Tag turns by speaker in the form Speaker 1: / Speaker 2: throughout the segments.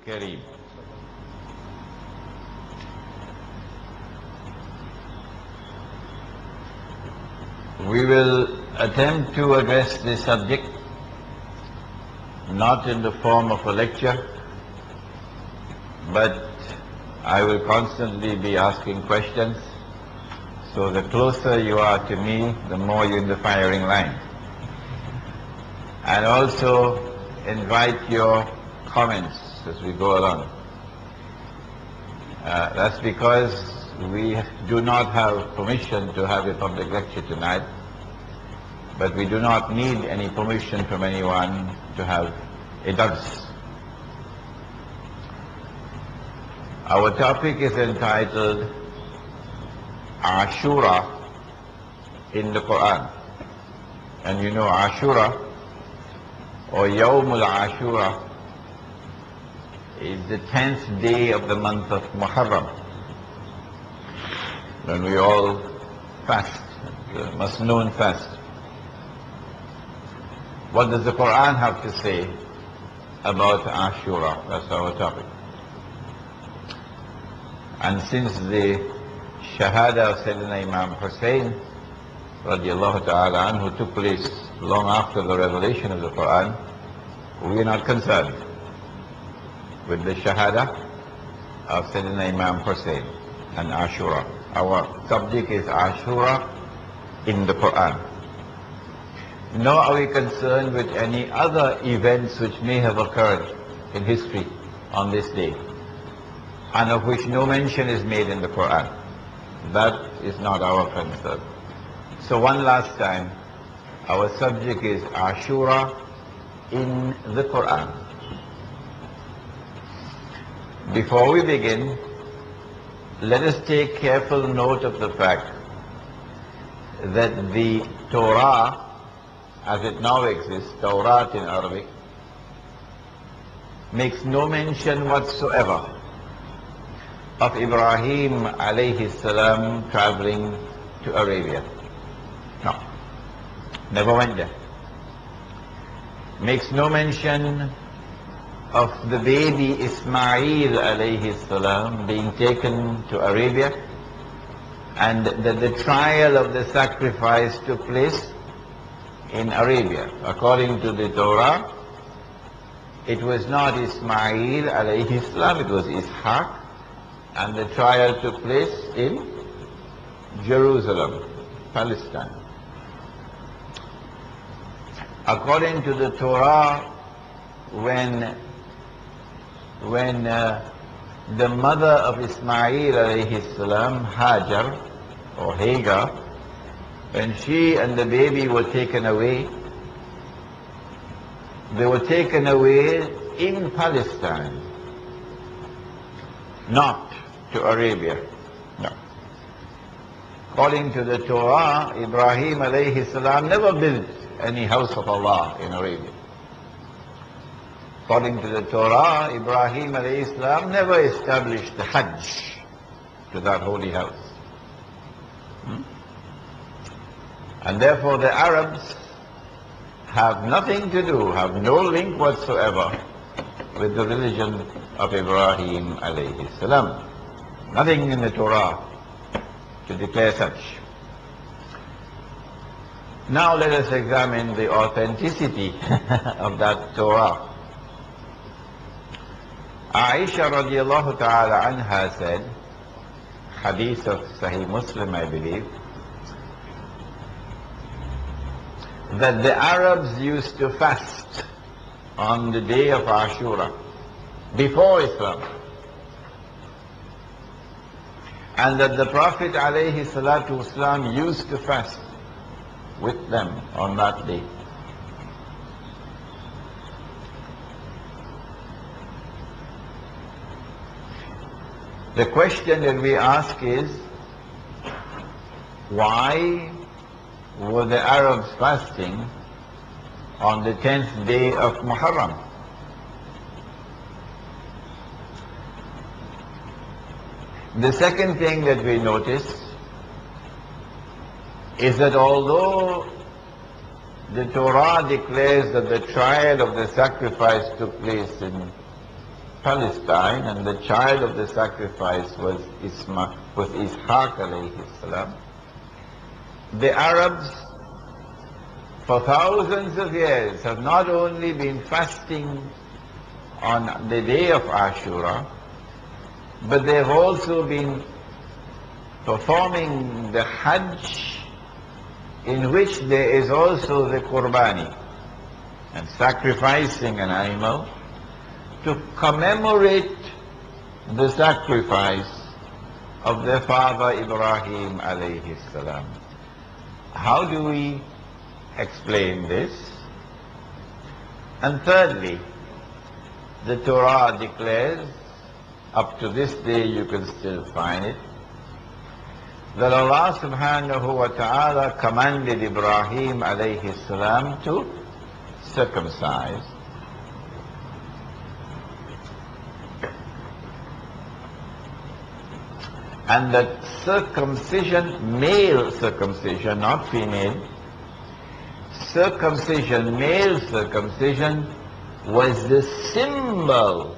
Speaker 1: الكريم. We will attempt to address this subject not in the form of a lecture, but I will constantly be asking questions, so the closer you are to me, the more you're in the firing line. And also invite your comments as we go along. That's because we do not have permission to have a public lecture tonight, but we do not need any permission from anyone to have a dars. Our topic is entitled Ashura in the Quran. And you know Ashura, or Yawmul Ashura, is the 10th day of the month of Muharram, when we all fast, the Masnoon fast. What does the Quran have to say about Ashura? That's our topic. And since the Shahada of Sayyidina Imam Hussein radiallahu ta'ala anhu took place long after the revelation of the Quran, we are not concerned with the Shahada of Sayyidina Imam Hussein and Ashura. Our subject is Ashura in the Quran. Nor are we concerned with any other events which may have occurred in history on this day, and of which no mention is made in the Quran. That is not our concern. So one last time, our subject is Ashura in the Quran. Before we begin, let us take careful note of the fact that the Torah, as it now exists, Torah in Arabic, makes no mention whatsoever of Ibrahim alayhi salam traveling to Arabia. No, never went there. Makes no mention of the baby Ismail alayhi salam being taken to Arabia, and that the trial of the sacrifice took place in Arabia. According to the Torah, it was not Ismail alayhi salam, it was Ishaq, and the trial took place in Jerusalem, Palestine. According to the Torah, when the mother of Ismail alayhi salam, Hajar or Hagar, when she and the baby were taken away, they were taken away in Palestine, not to Arabia. No. According to the Torah, Ibrahim alayhi salam never built any house of Allah in Arabia. According to the Torah, Ibrahim alayhi salam never established the Hajj to that holy house. And therefore the Arabs have nothing to do, have no link whatsoever with the religion of Ibrahim alayhi salam. Nothing in the Torah to declare such. Now let us examine the authenticity of that Torah. Aisha radiallahu ta'ala anha said, hadith of Sahih Muslim I believe, that the Arabs used to fast on the day of Ashura before Islam, and that the Prophet alayhi salatu wasalam used to fast with them on that day. The question that we ask is, why were the Arabs fasting on the 10th day of Muharram? The second thing that we notice is that although the Torah declares that the trial of the sacrifice took place in Palestine, and the child of the sacrifice was Ishaq alayhi salam. The Arabs for thousands of years have not only been fasting on the day of Ashura, but they've also been performing the Hajj, in which there is also the Qurbani, and sacrificing an animal to commemorate the sacrifice of their father Ibrahim alayhi salam. How do we explain this? And thirdly, the Torah declares, up to this day you can still find it, that Allah subhanahu wa ta'ala commanded Ibrahim alayhi salam to circumcise. And that circumcision, male circumcision, not female, circumcision, male circumcision, was the symbol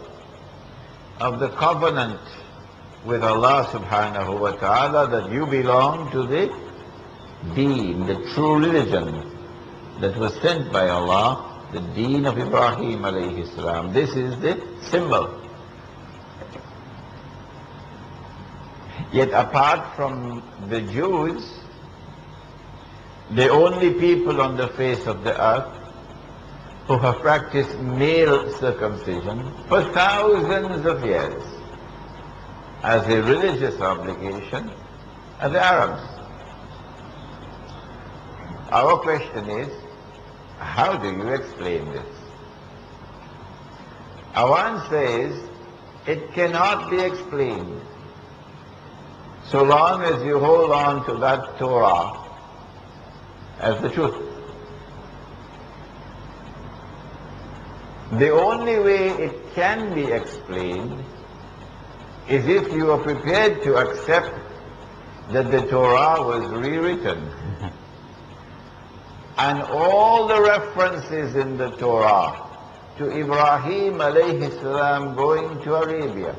Speaker 1: of the covenant with Allah subhanahu wa ta'ala that you belong to the deen, the true religion that was sent by Allah, the deen of Ibrahim alayhi salam. This is the symbol. Yet apart from the Jews, the only people on the face of the earth who have practiced male circumcision for thousands of years as a religious obligation are the Arabs. Our question is, how do you explain this? Our answer is, it cannot be explained so long as you hold on to that Torah as the truth. The only way it can be explained is if you are prepared to accept that the Torah was rewritten and all the references in the Torah to Ibrahim alayhi salam going to Arabia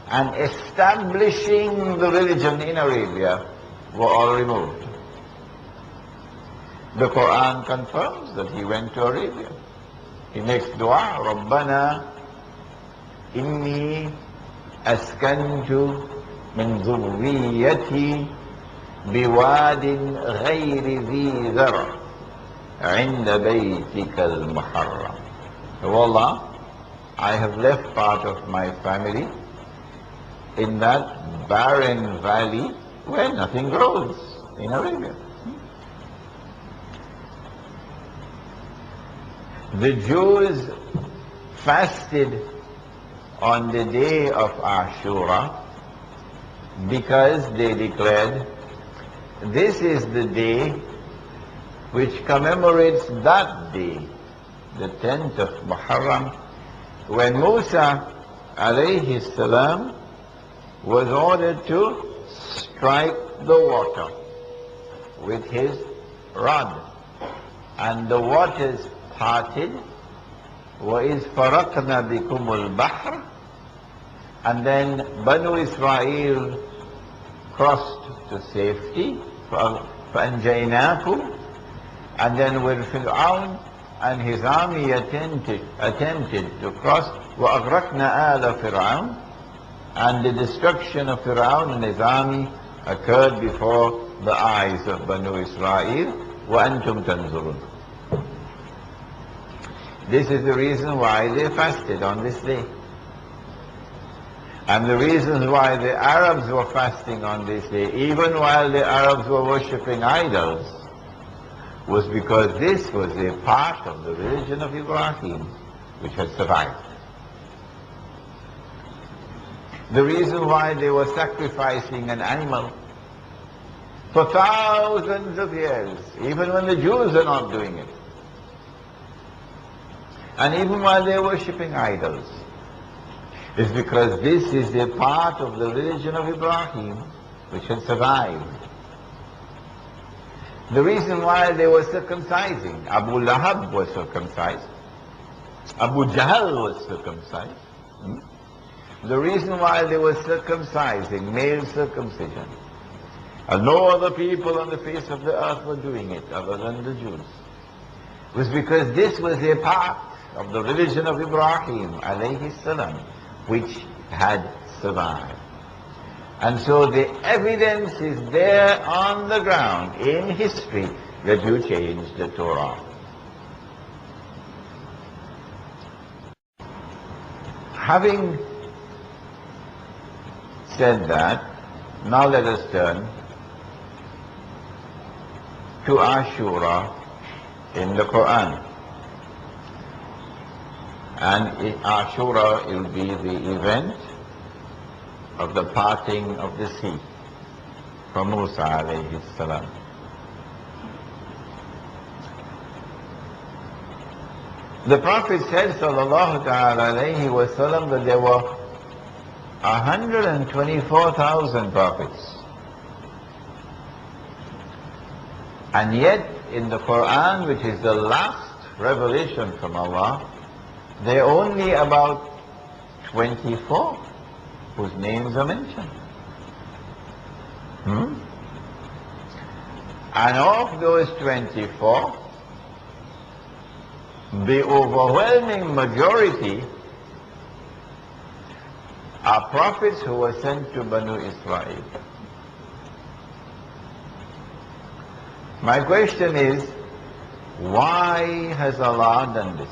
Speaker 1: and establishing the religion in Arabia were all removed. The Quran confirms that he went to Arabia. He makes dua, Rabbana inni askantu min dhurriyyati biwadin ghayri dhi dhara inda baytika al-muharram. So Allah, I have left part of my family in that barren valley where nothing grows in Arabia. The Jews fasted on the day of Ashura because they declared this is the day which commemorates that day, the 10th of Muharram, when Musa alayhi salam was ordered to strike the water with his rod, and the waters parted. وَإِذْ فَرَقْنَا بِكُمُ الْبَحْرِ, and then Banu Israel crossed to safety, فَأَنْجَيْنَاكُمْ, and then when Fir'aun and his army attempted to cross, وَأَغْرَقْنَا آلَ فِرْعَوْنَ, and the destruction of Fir'aun and his army occurred before the eyes of Banu Israel. وَأَنْتُمْ تَنْظُرُونَ. This is the reason why they fasted on this day. And the reason why the Arabs were fasting on this day, even while the Arabs were worshipping idols, was because this was a part of the religion of Ibrahim which had survived. The reason why they were sacrificing an animal for thousands of years, even when the Jews are not doing it, and even while they are worshipping idols, is because this is a part of the religion of Ibrahim which had survived. The reason why they were circumcising, Abu Lahab was circumcised, Abu Jahl was circumcised, Hmm? The reason why they were circumcising, male circumcision, and no other people on the face of the earth were doing it other than the Jews, was because this was a part of the religion of Ibrahim alayhi salam, which had survived. And so the evidence is there on the ground in history that you changed the Torah. Having said that, now let us turn to Ashura in the Quran. And Ashura will be the event of the parting of the sea for Musa alayhi salam. The Prophet said sallallahu ta'ala alayhi wa sallam that there were 124,000 prophets. And yet in the Quran, which is the last revelation from Allah, there are only about 24 whose names are mentioned. And of those 24, the overwhelming majority are prophets who were sent to Banu Israel. My question is, why has Allah done this?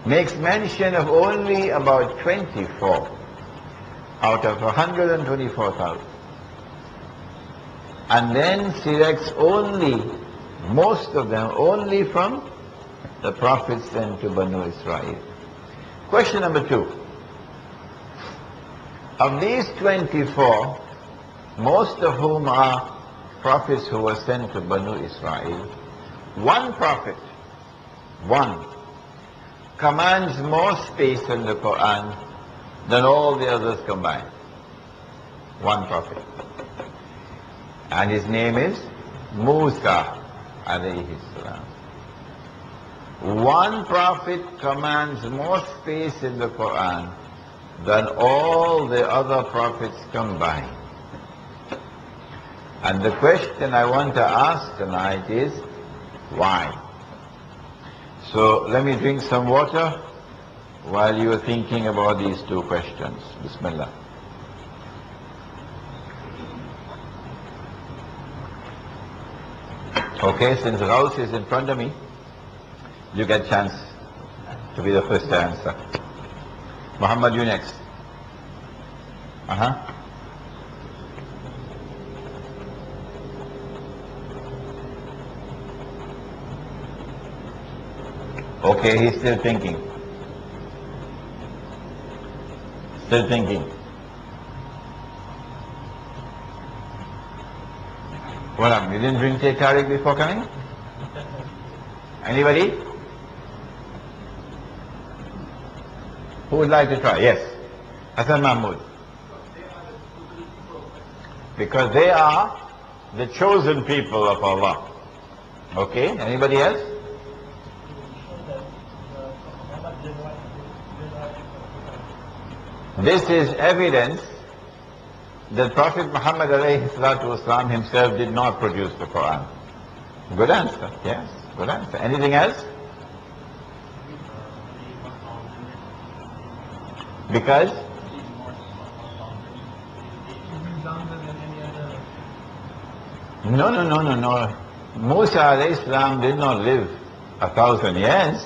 Speaker 1: Makes mention of only about 24 out of 124,000. And then selects only, most of them, only from the prophets sent to Banu Israel. Question number 2. Of these 24, most of whom are prophets who were sent to Banu Israel, one prophet, one, commands more space in the Quran than all the others combined. One prophet. And his name is Musa alayhi salam. One prophet commands more space in the Quran than all the other prophets combined. And the question I want to ask tonight is, why? So let me drink some water while you are thinking about these two questions. Bismillah. Okay, since Raus is in front of me, you get a chance to be the first to answer. Muhammad, you next. Okay, he's still thinking. Still thinking. What happened? You didn't drink Teh Tarik before coming? Anybody? Who would like to try? Yes. Hassan Mahmood. Because they are the chosen people of Allah. Okay, anybody else? This is evidence that Prophet Muhammad ﷺ himself did not produce the Quran. Good answer, yes, good answer. Anything else? Because? No. Musa ﷺ did not live 1,000 years.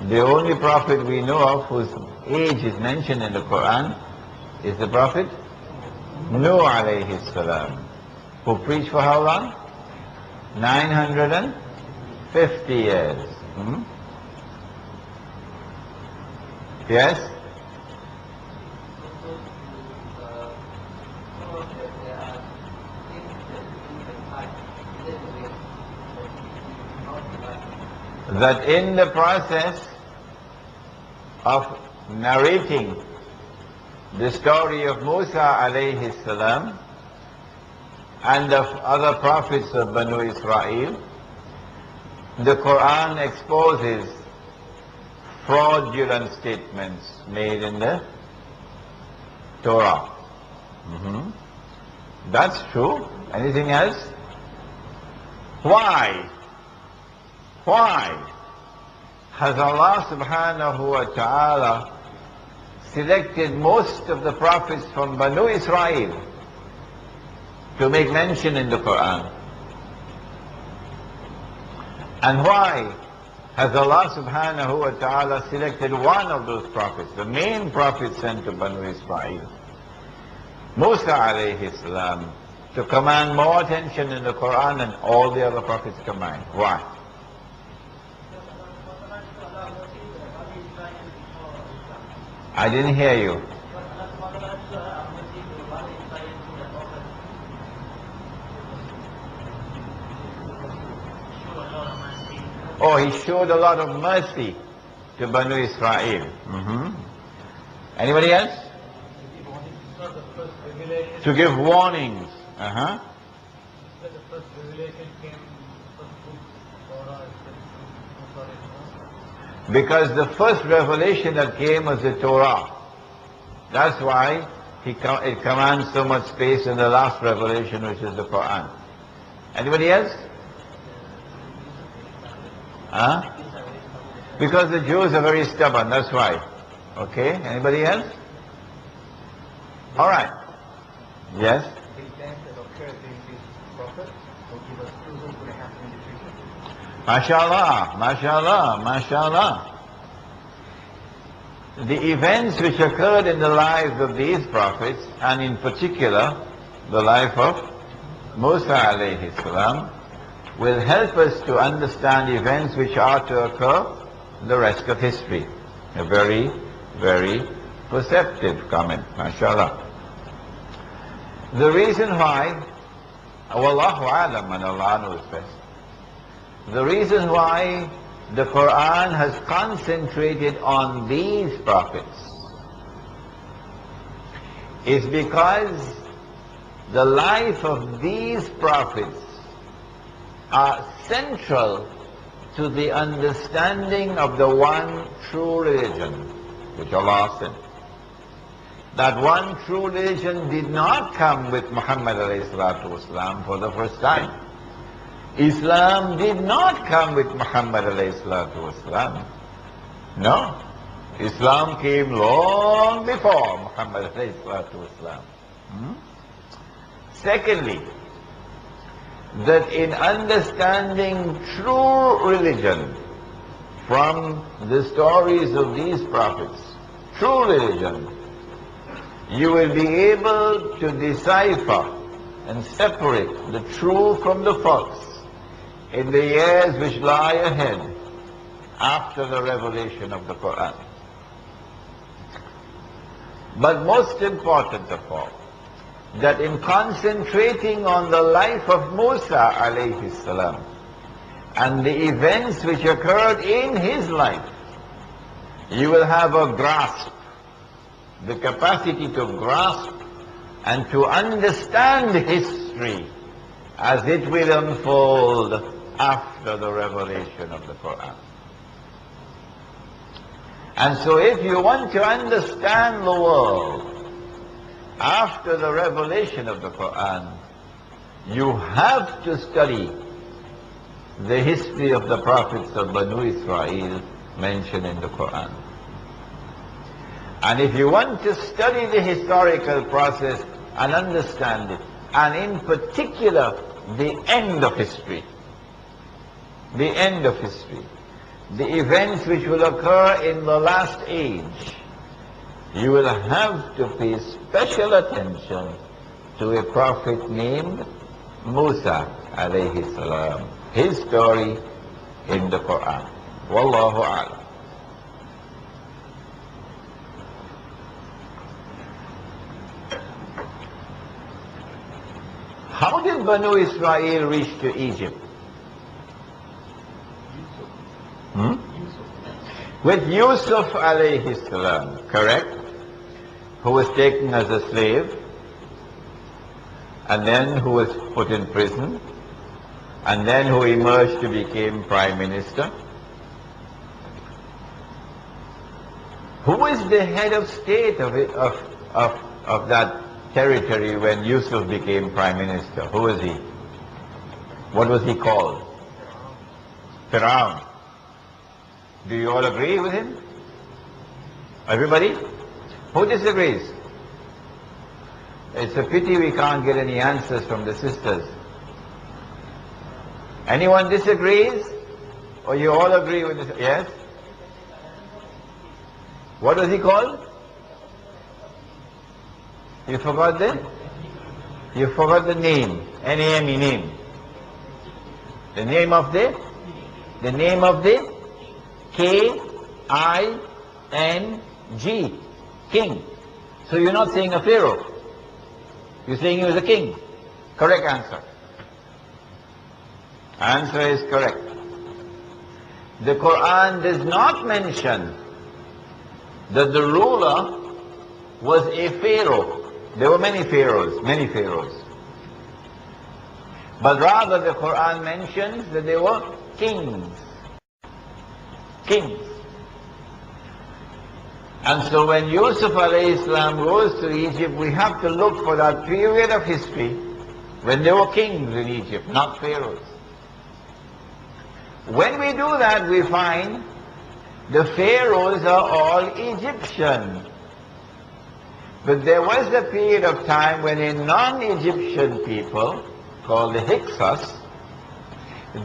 Speaker 1: The only prophet we know of whose age is mentioned in the Quran is the Prophet Nuh alayhi salam, who preached for how long? 950 years. Yes? That in the process of narrating the story of Musa alayhi salam and of other prophets of Banu Israel, the Quran exposes fraudulent statements made in the Torah. That's true. Anything else? Why? Why has Allah subhanahu wa ta'ala selected most of the prophets from Banu Israel to make mention in the Quran? And why has Allah subhanahu wa ta'ala selected one of those prophets, the main prophet sent to Banu Israel, Musa alayhi salam, to command more attention in the Quran than all the other prophets combined? Why? I didn't hear you. Oh, he showed a lot of mercy to Banu Israel. Anybody else? To give warnings. Because the first revelation that came was the Torah. That's why it commands so much space in the last revelation, which is the Quran. Anybody else? Because the Jews are very stubborn, that's why. Okay, anybody else? Alright. Yes? MashaAllah, MashaAllah, MashaAllah. The events which occurred in the lives of these prophets, and in particular the life of Musa alayhi salam, will help us to understand events which are to occur in the rest of history. A very, very perceptive comment, MashaAllah. The reason why, Wallahu alam, and Allah knows best, the reason why the Quran has concentrated on these prophets is because the life of these prophets are central to the understanding of the one true religion which Allah sent. That one true religion did not come with Muhammad alayhi salatu wasalam for the first time. Islam did not come with Muhammad alayhi salatu wasalam. No. Islam came long before Muhammad alayhi salatu wasalam. Secondly, that in understanding true religion from the stories of these prophets, true religion, you will be able to decipher and separate the true from the false in the years which lie ahead after the revelation of the Quran. But most important of all, that in concentrating on the life of Musa alayhi salam and the events which occurred in his life, you will have a grasp, the capacity to grasp and to understand history as it will unfold after the revelation of the Quran. And so if you want to understand the world after the revelation of the Quran, you have to study the history of the prophets of Banu Israel mentioned in the Quran. And if you want to study the historical process and understand it, and in particular the end of history, the end of history, the events which will occur in the last age, you will have to pay special attention to a prophet named Musa alayhi salam, his story in the Quran. Wallahu a'lam. How did Banu Israel reach to Egypt? With Yusuf alayhi salam, correct? Who was taken as a slave and then who was put in prison and then who emerged to become prime minister? Who was the head of state of that territory when Yusuf became prime minister? Who was he? What was he called? Pharaoh. Do you all agree with him? Everybody? Who disagrees? It's a pity we can't get any answers from the sisters. Anyone disagrees? Or you all agree with this? Yes? What was he called? You forgot the? You forgot the name. N-A-M-E, name. The name of the? The name of the? K-I-N-G. King. So you're not saying a pharaoh. You're saying he was a king. Correct answer. Answer is correct. The Quran does not mention that the ruler was a pharaoh. There were many pharaohs. But rather the Quran mentions that they were kings. Kings. And so when Yusuf alayhi salam goes to Egypt, we have to look for that period of history when there were kings in Egypt, not pharaohs. When we do that, we find the pharaohs are all Egyptian. But there was a period of time when a non-Egyptian people, called the Hyksos,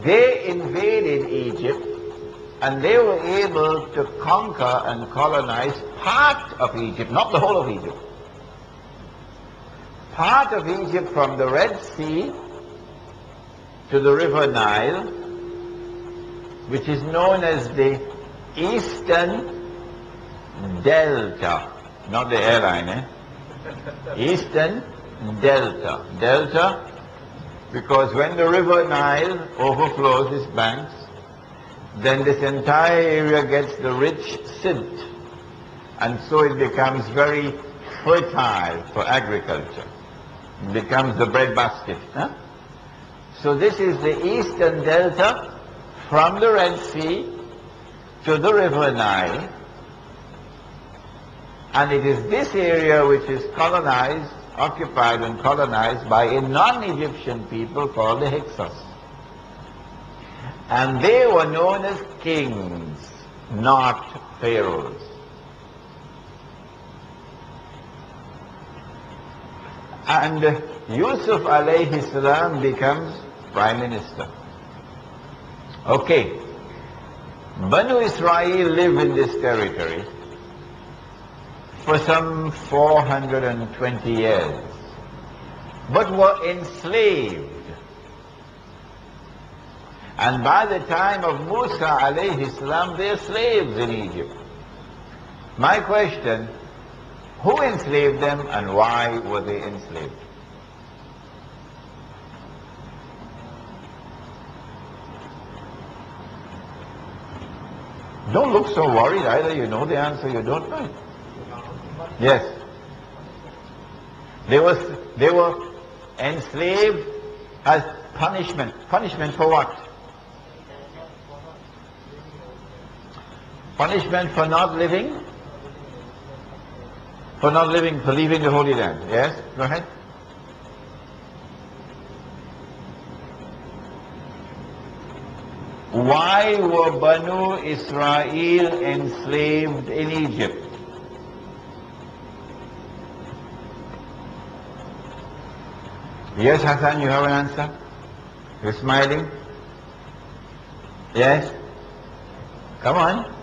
Speaker 1: they invaded Egypt, and they were able to conquer and colonize part of Egypt, not the whole of Egypt. Part of Egypt from the Red Sea to the River Nile, which is known as the Eastern Delta. Not the airline, eh? Eastern Delta. Delta, because when the River Nile overflows its banks, then this entire area gets the rich silt, and so it becomes very fertile for agriculture. It becomes the breadbasket. Huh? So this is the Eastern Delta from the Red Sea to the River Nile, and it is this area which is colonized, occupied and colonized by a non-Egyptian people called the Hyksos. And they were known as kings, not pharaohs. And Yusuf alayhi salam becomes prime minister. Okay. Banu Israel live in this territory for some 420 years, but were enslaved. And by the time of Musa alayhi salam, they are slaves in Egypt. My question, who enslaved them and why were they enslaved? Don't look so worried. Either you know the answer, you don't know it. Yes. They were enslaved as punishment. Punishment for what? Punishment for not living? For not living, for leaving the Holy Land. Yes? Go ahead. Why were Banu Israel enslaved in Egypt? Yes, Hassan, you have an answer? You're smiling? Yes? Come on.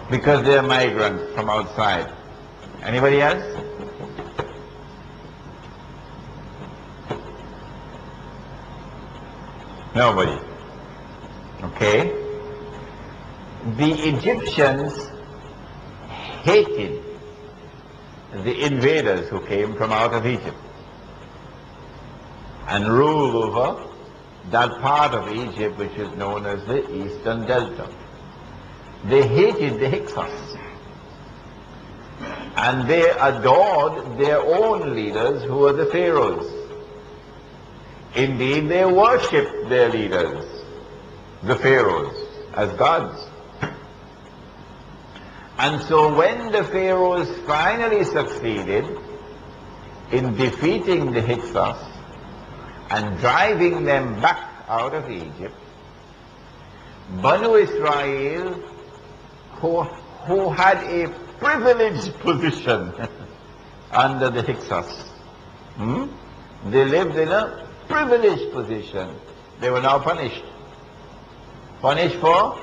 Speaker 1: Because they are migrants from outside. Anybody else? Nobody. Okay. The Egyptians hated the invaders who came from out of Egypt and ruled over that part of Egypt which is known as the Eastern Delta. They hated the Hyksos. And they adored their own leaders, who were the pharaohs. Indeed, they worshipped their leaders, the pharaohs, as gods. And so when the pharaohs finally succeeded in defeating the Hyksos and driving them back out of Egypt, Banu Israel, who had a privileged position under the Hyksos, they lived in a privileged position. They were now punished. Punished for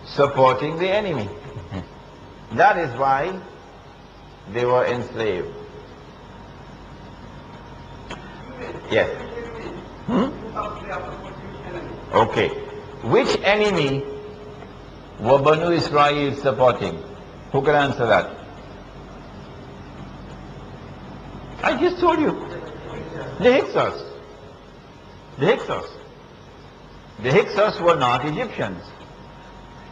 Speaker 1: supporting the enemy. That is why they were enslaved. Yes. Okay. Which enemy were Banu Israel supporting? Who can answer that? I just told you. The Hyksos. The Hyksos. The Hyksos were not Egyptians.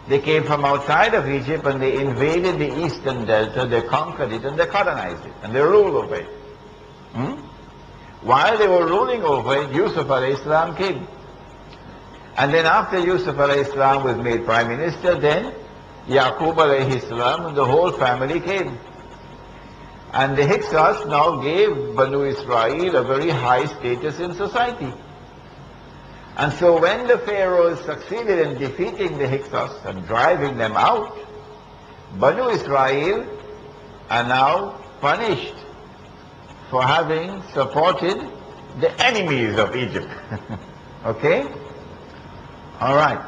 Speaker 1: They came from outside of Egypt and they invaded the eastern delta, they conquered it and they colonized it and they ruled over it. While they were ruling over it, Yusuf alayhi salam came. And then after Yusuf alayhi salam was made prime minister, then Yaqub alayhi salam and the whole family came. And the Hyksos now gave Banu Israel a very high status in society. And so when the pharaohs succeeded in defeating the Hyksos and driving them out, Banu Israel are now punished for having supported the enemies of Egypt. Okay? All right.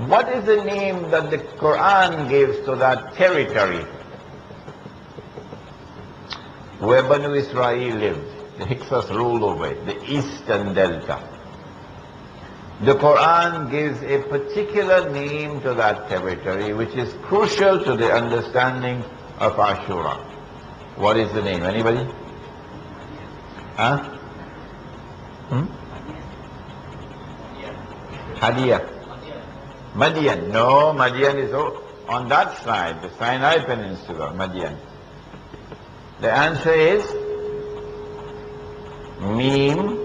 Speaker 1: What is the name that the Quran gives to that territory where Banu Israel lived? The Hyksos ruled over it, the eastern delta. The Quran gives a particular name to that territory which is crucial to the understanding of Ashura. What is the name? Anybody? Huh? Hadiyah. Madian. No, Madian is on that side, the Sinai Peninsula, Madian. The answer is Mim,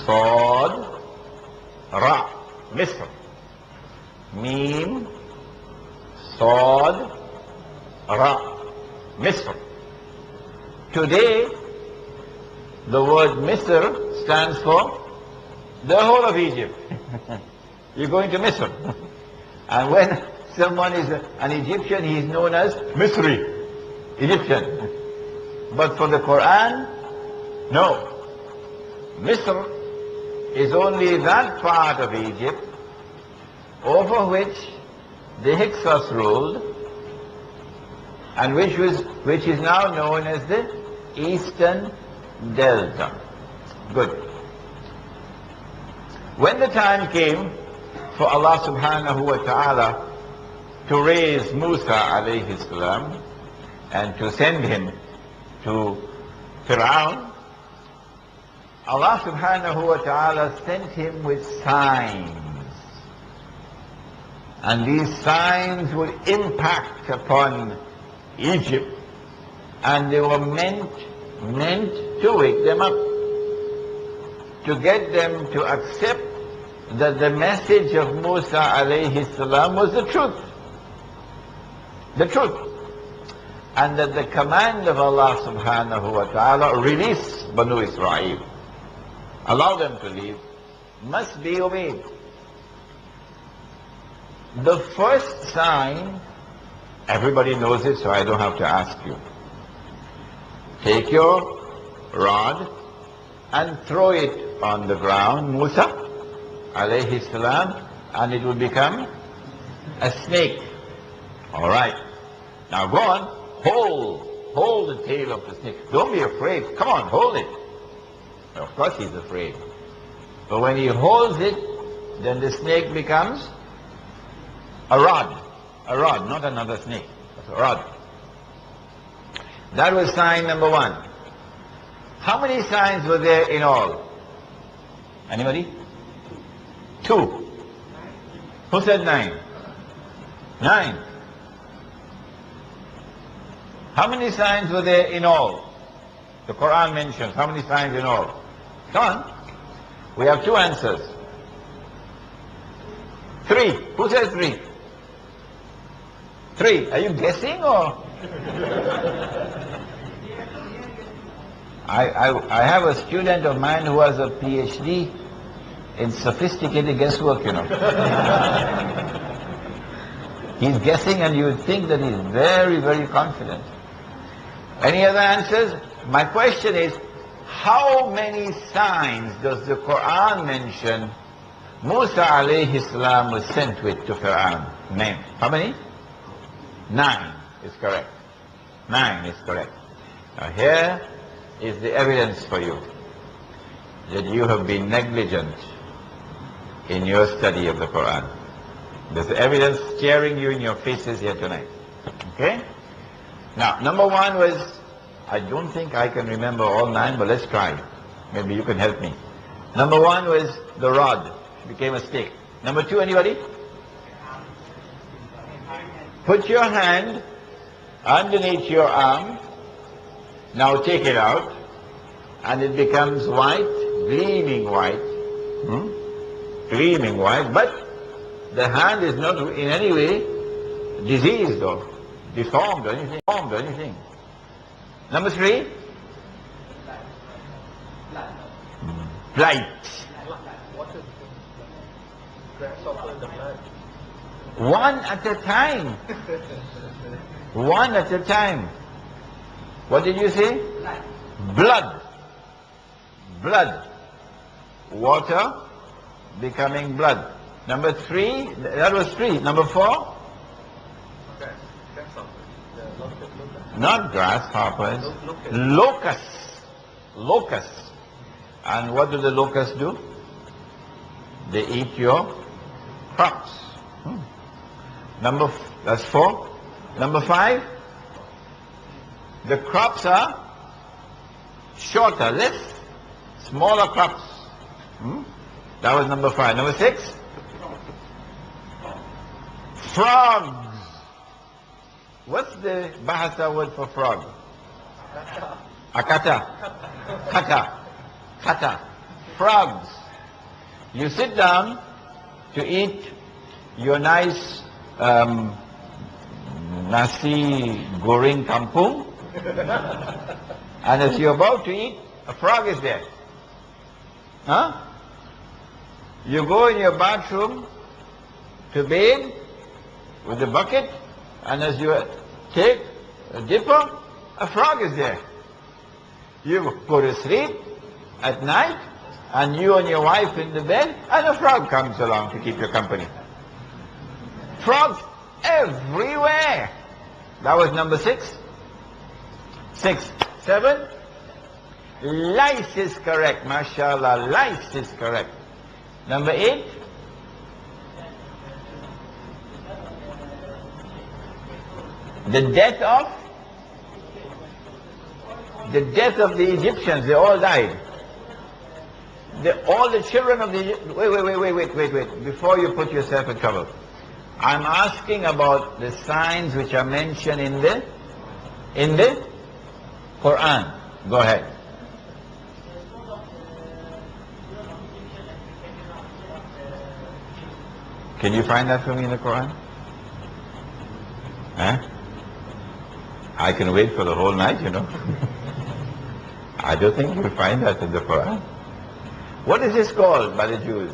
Speaker 1: Sod, Ra, Misr. Mim, Sod, Ra, Misr. Today, the word Misr stands for the whole of Egypt. You're going to Misr. And when someone is an Egyptian, he is known as Misri, Egyptian. But for the Quran, no. Misr is only that part of Egypt over which the Hyksos ruled and which is now known as the Eastern Delta. Good. When the time came for Allah subhanahu wa ta'ala to raise Musa alayhi salam and to send him to Fir'aun, Allah subhanahu wa ta'ala sent him with signs. And these signs would impact upon Egypt, and they were meant to wake them up, to get them to accept that the message of Musa alayhi salam was the truth. The truth. And that the command of Allah subhanahu wa ta'ala, release Banu Israel, allow them to leave, must be obeyed. The first sign, everybody knows it, so I don't have to ask you. Take your rod and throw it on the ground, Musa alayhi salam, and it will become a snake. All right. Now go on, hold the tail of the snake. Don't be afraid. Come on, hold it. Of course he's afraid. But when he holds it, then the snake becomes a rod. A rod, not another snake. It's a rod. That was sign number one. How many signs were there in all? Anybody? 2. Who said 9? 9. How many signs were there in all? The Quran mentions how many signs in all? Come on. We have 2 answers. 3. Who says 3? 3. Are you guessing or? I have a student of mine who has a PhD in sophisticated guesswork, you know. He's guessing and you would think that he's very, very confident. Any other answers? My question is, how many signs does the Quran mention Musa alayhi salam was sent with to Fir'aun? Name. How many? 9 is correct. 9 is correct. Now here is the evidence for you that you have been negligent in your study of the Quran. There's evidence staring you in your faces here tonight. Okay? Now, number 1 was, I don't think I can remember all 9, but let's try. Maybe you can help me. Number 1 was the rod. It became a stick. Number 2, anybody? Put your hand underneath your arm. Now take it out. And it becomes white, gleaming white. Gleaming white. But the hand is not in any way diseased or deformed or anything. Number 3? Light. One at a time. One at a time. What did you say? Blood. Blood. Water becoming blood. Number 3, that was 3. Number 4? Not grasshoppers. Locusts. Locusts. And what do the locusts do? They eat your crops. That's 4. Number 5? The crops are shorter, less, smaller crops. That was number 5. Number 6? Frogs. What's the Bahasa word for frog? Akata. Kata. Frogs. You sit down to eat your nice nasi goreng kampung, and as you're about to eat, a frog is there. You go in your bathroom to bathe with the bucket, and as you take a dipper, a frog is there. You go to sleep at night, and you and your wife in the bed, and a frog comes along to keep you company. Frogs everywhere. That was number 6. 6. 7. Lice is correct. MashaAllah, lice is correct. Number 8. The death of the Egyptians, they all died. All the children of the wait, before you put yourself in trouble. I'm asking about the signs which are mentioned in the Quran. Go ahead. Can you find that for me in the Quran? I can wait for the whole night, you know. I don't think you'll find that in the Quran. What is this called by the Jews?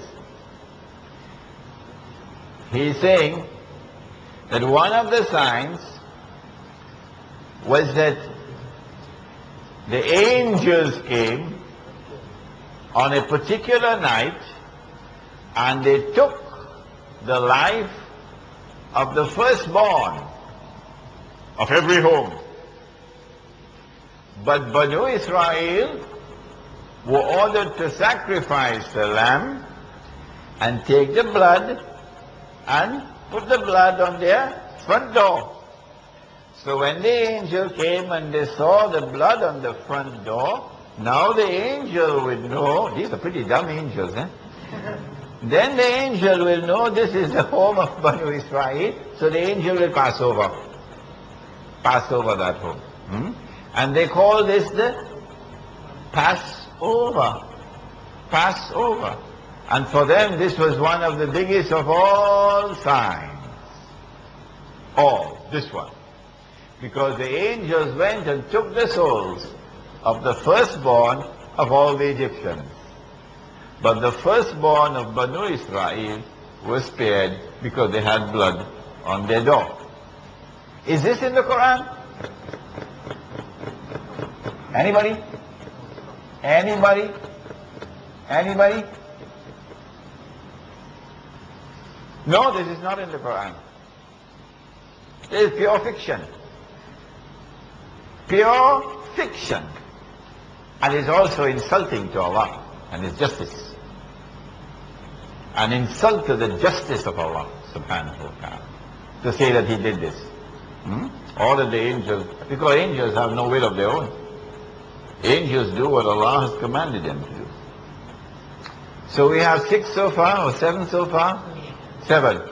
Speaker 1: He's saying that one of the signs was that the angels came on a particular night and they took the life of the firstborn of every home. But Banu Israel were ordered to sacrifice the lamb and take the blood and put the blood on their front door. So when the angel came and they saw the blood on the front door, now the angel would know. These are pretty dumb angels, then the angel will know this is the home of Banu Israel, so the angel will pass over that home. And they call this the Passover. Passover. And for them this was one of the biggest of all signs. This one. Because the angels went and took the souls of the firstborn of all the Egyptians. But the firstborn of Banu Israel was spared because they had blood on their door. Is this in the Quran? Anybody? Anybody? Anybody? No, this is not in the Quran. This is pure fiction. Pure fiction. And is also insulting to Allah and His justice. An insult to the justice of Allah subhanahu wa ta'ala. To say that He did this. All of the angels, because angels have no will of their own. Angels do what Allah has commanded them to do. So we have 6 so far, or 7 so far? 7.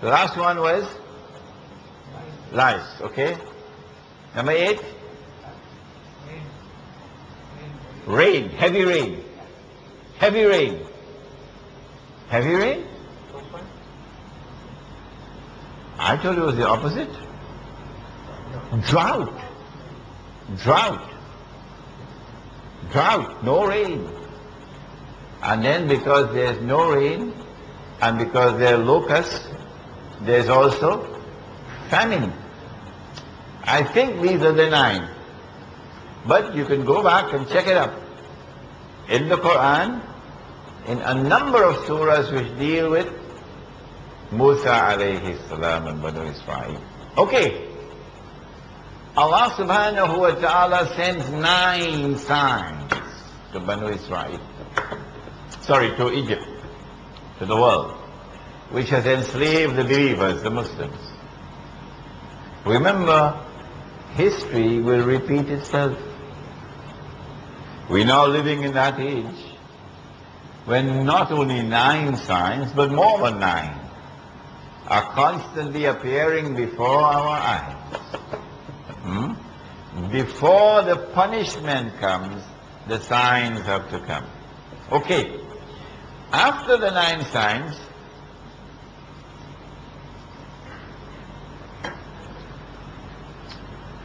Speaker 1: The last one was? Lice, okay? Number 8? Rain, heavy rain. Heavy rain. Heavy rain? I told you it was the opposite. Drought. Drought. Drought, no rain. And then because there's no rain, and because there are locusts, there's also famine. I think these are the 9. But you can go back and check it up. In the Quran, in a number of surahs which deal with Musa alayhi salam and Banu Israel. Okay. Allah subhanahu wa ta'ala sends 9 signs to Banu Israel. Sorry, to Egypt, to the world, which has enslaved the believers, the Muslims. Remember, history will repeat itself. We're now living in that age when not only 9 signs, but more than 9 are constantly appearing before our eyes. Before the punishment comes, the signs have to come. Okay. After the 9 signs,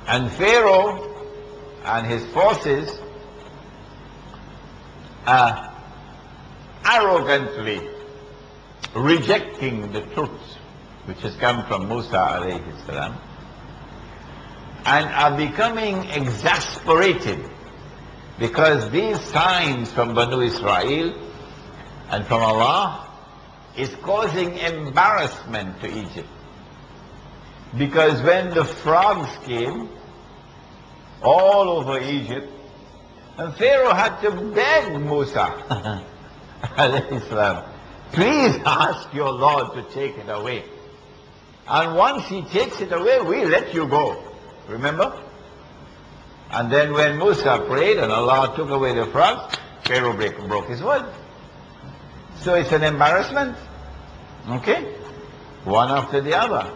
Speaker 1: and Pharaoh and his forces are arrogantly rejecting the truth which has come from Musa alayhi salam, and are becoming exasperated because these signs from Banu Israel and from Allah is causing embarrassment to Egypt. Because when the frogs came all over Egypt, and Pharaoh had to beg Musa alayhi salam, please ask your Lord to take it away. And once He takes it away, we let you go. Remember? And then when Musa prayed and Allah took away the frogs, Pharaoh broke his word. So it's an embarrassment. Okay? One after the other.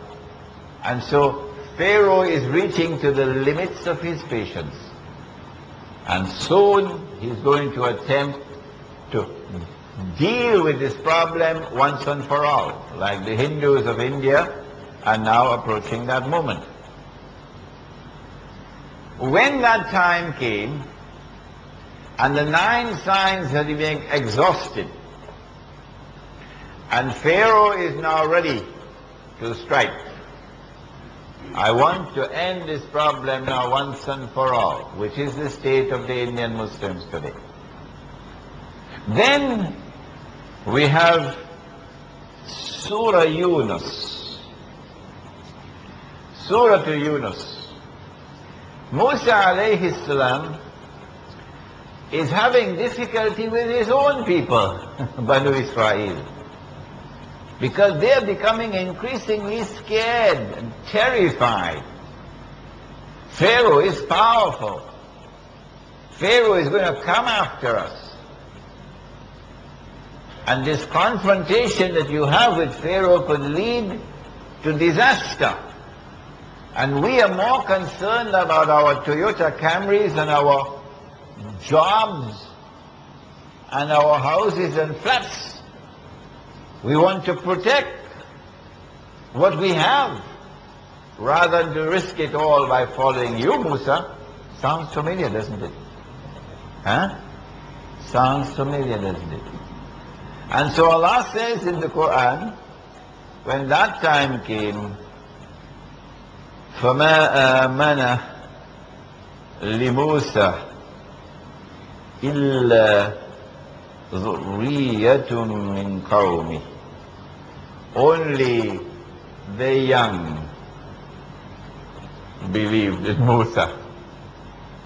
Speaker 1: And so Pharaoh is reaching to the limits of his patience. And soon he's going to attempt to deal with this problem once and for all, like the Hindus of India are now approaching that moment. When that time came, and the 9 signs had been exhausted, and Pharaoh is now ready to strike, I want to end this problem now once and for all, which is the state of the Indian Muslims today. Then we have Surah Yunus. Surah to Yunus. Musa alayhi salam is having difficulty with his own people, Banu Israel. Because they are becoming increasingly scared and terrified. Pharaoh is powerful. Pharaoh is going to come after us. And this confrontation that you have with Pharaoh could lead to disaster. And we are more concerned about our Toyota Camrys and our jobs and our houses and flats. We want to protect what we have rather than to risk it all by following you, Musa. Sounds familiar, doesn't it? Huh? Sounds familiar, doesn't it? And so Allah says in the Quran, when that time came, فَمَا آمَنَ لِمُوسَى إِلَّا ذُرِّيَّةٌ مِّن قَوْمِهِ. Only the young believed in Musa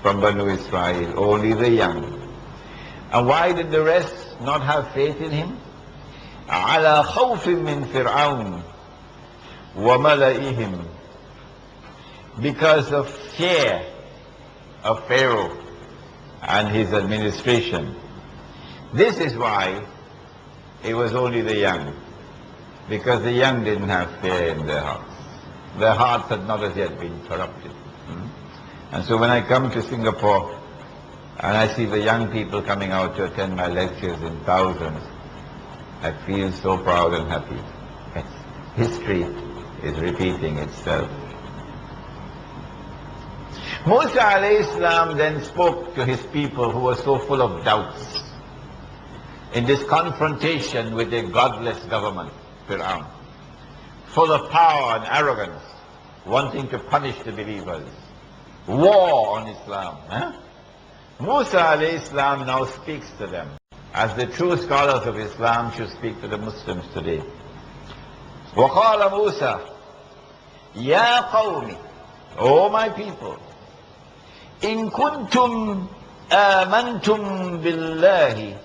Speaker 1: from Banu Israel. Only the young. And why did the rest not have faith in him? عَلَى خَوْفٍ مِّن فِرْعَوْنَ وَمَلَئِهِمْ. Because of fear of Pharaoh and his administration. This is why it was only the young. Because the young didn't have fear in their hearts. Their hearts had not as yet been corrupted. And so when I come to Singapore and I see the young people coming out to attend my lectures in thousands, I feel so proud and happy. History is repeating itself. Musa alayhi salam then spoke to his people who were so full of doubts in this confrontation with a godless government, Fir'aun, full of power and arrogance, wanting to punish the believers, war on Islam. Musa alayhi salam now speaks to them as the true scholars of Islam should speak to the Muslims today. وَقَالَ Musa, يَا قَوْمِ, O my people, إِن كُنْتُمْ آمَنْتُمْ بِاللَّهِ,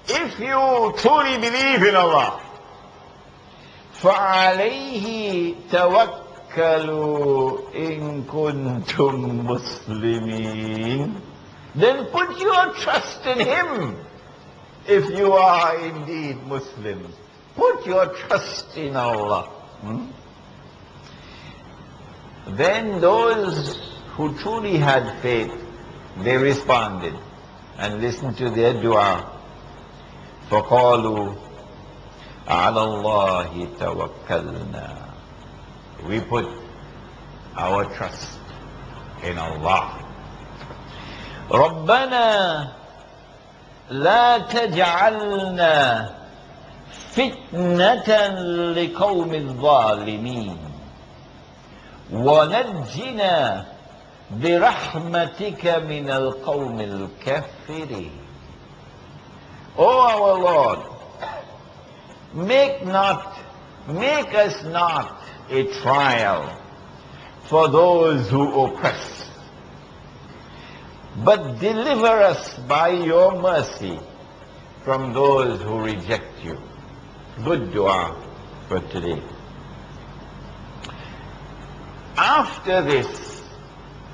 Speaker 1: if you truly believe in Allah, فَعَلَيْهِ تَوَكَّلُوا إِن كُنْتُمْ مُسْلِمِينَ, then put your trust in Him if you are indeed Muslims. Put your trust in Allah. Then those who truly had faith, they responded and listened to their dua. فَقَالُوا عَلَى اللَّهِ تَوَكَّلْنَا, we put our trust in Allah. رَبَّنَا لَا تَجْعَلْنَا فِتْنَةً لِقَوْمِ الظَّالِمِينَ وَنَجِّنَا بِرَحْمَتِكَ مِنَ الْقَوْمِ الْكَافِرِينَ. O our Lord, make us not a trial for those who oppress, but deliver us by your mercy from those who reject you. Good dua for today. After this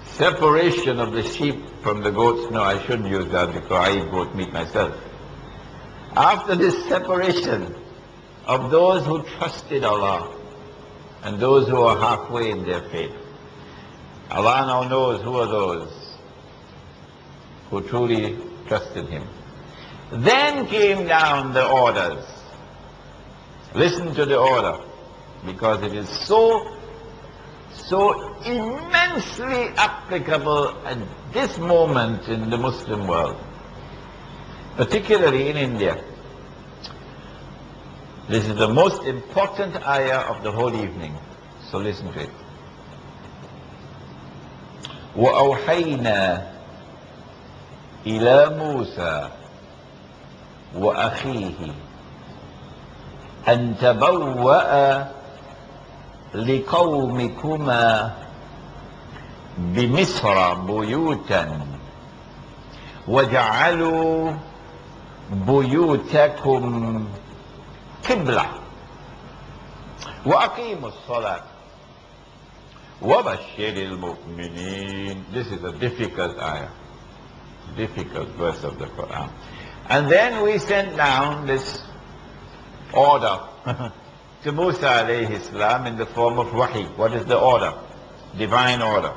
Speaker 1: separation of the sheep from the goats, no, I shouldn't use that because I eat goat meat myself. After this separation of those who trusted Allah and those who are halfway in their faith, Allah now knows who are those who truly trusted Him. Then came down the orders. Listen to the order, because it is so immensely applicable at this moment in the Muslim world, particularly in India. This is the most important ayah of the whole evening, so listen to it. وَأَوْحَيْنَا إِلَى مُوسَى وَأَخِيهِ أَن تَبَوَّأَ لِقَوْمِكُمَا بِمِصْرَ بُيُوتًا وَجَعَلُوا بُيُوتَكُمْ قِبْلَةً وَأَقِيمُوا الصَّلَاةَ وَبَشِّرِ الْمُؤْمِنِينَ. This is a difficult ayah, difficult verse of the Quran. And then we sent down this order to Musa alayhi salam in the form of wahi. What is the order? Divine order.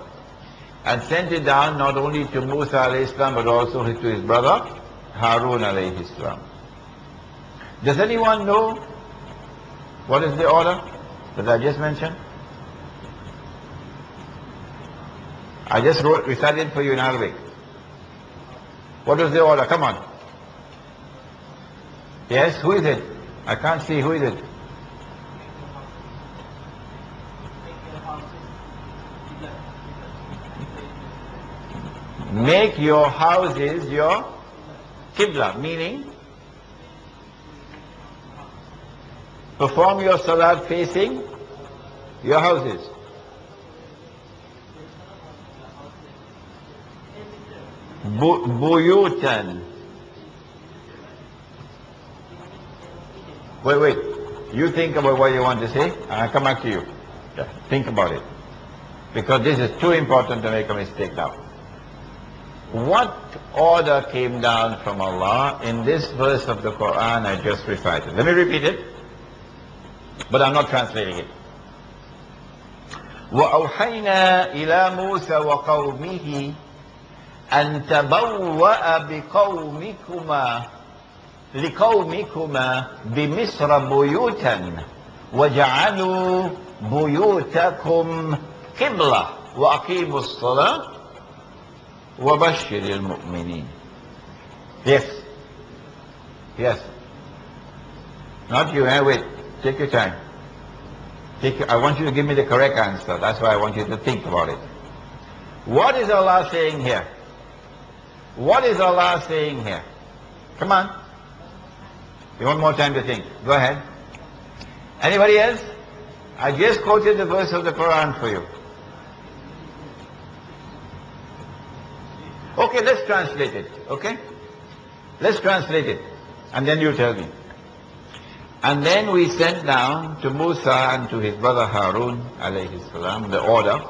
Speaker 1: And sent it down not only to Musa alayhi salam but also to his brother Harun alayhi salam. Does anyone know what is the order that I just mentioned? I just recited for you in Arabic. What was the order? Come on. Yes, who is it? I can't see. Who is it? Make your houses your Qibla, meaning perform your salat facing your houses. Buyutan. Wait. You think about what you want to say, and I'll come back to you. Yeah, think about it. Because this is too important to make a mistake now. What order came down from Allah in this verse of the Quran I just recited? Let me repeat it, but I'm not translating it. وَأَوْحَيْنَا إِلَى مُوسَى وَقَوْمِهِ أَن تَبَوَّأَ بِقَوْمِكُمَا لِقَوْمِكُمَا بِمِصْرَ بُيُوتًا وَجَعَلُوا بُيُوتَكُمْ قِبْلَةً وَأَقِيمُوا الصَّلَاةَ وَبَشِّرِ الْمُؤْمِنِينَ. Yes. Not you, wait. Take your time. I want you to give me the correct answer. That's why I want you to think about it. What is Allah saying here? What is Allah saying here? Come on. You want more time to think? Go ahead. Anybody else? I just quoted the verse of the Quran for you. Okay, let's translate it. Okay? Let's translate it. And then you tell me. And then we sent down to Musa and to his brother Harun alayhi salam the order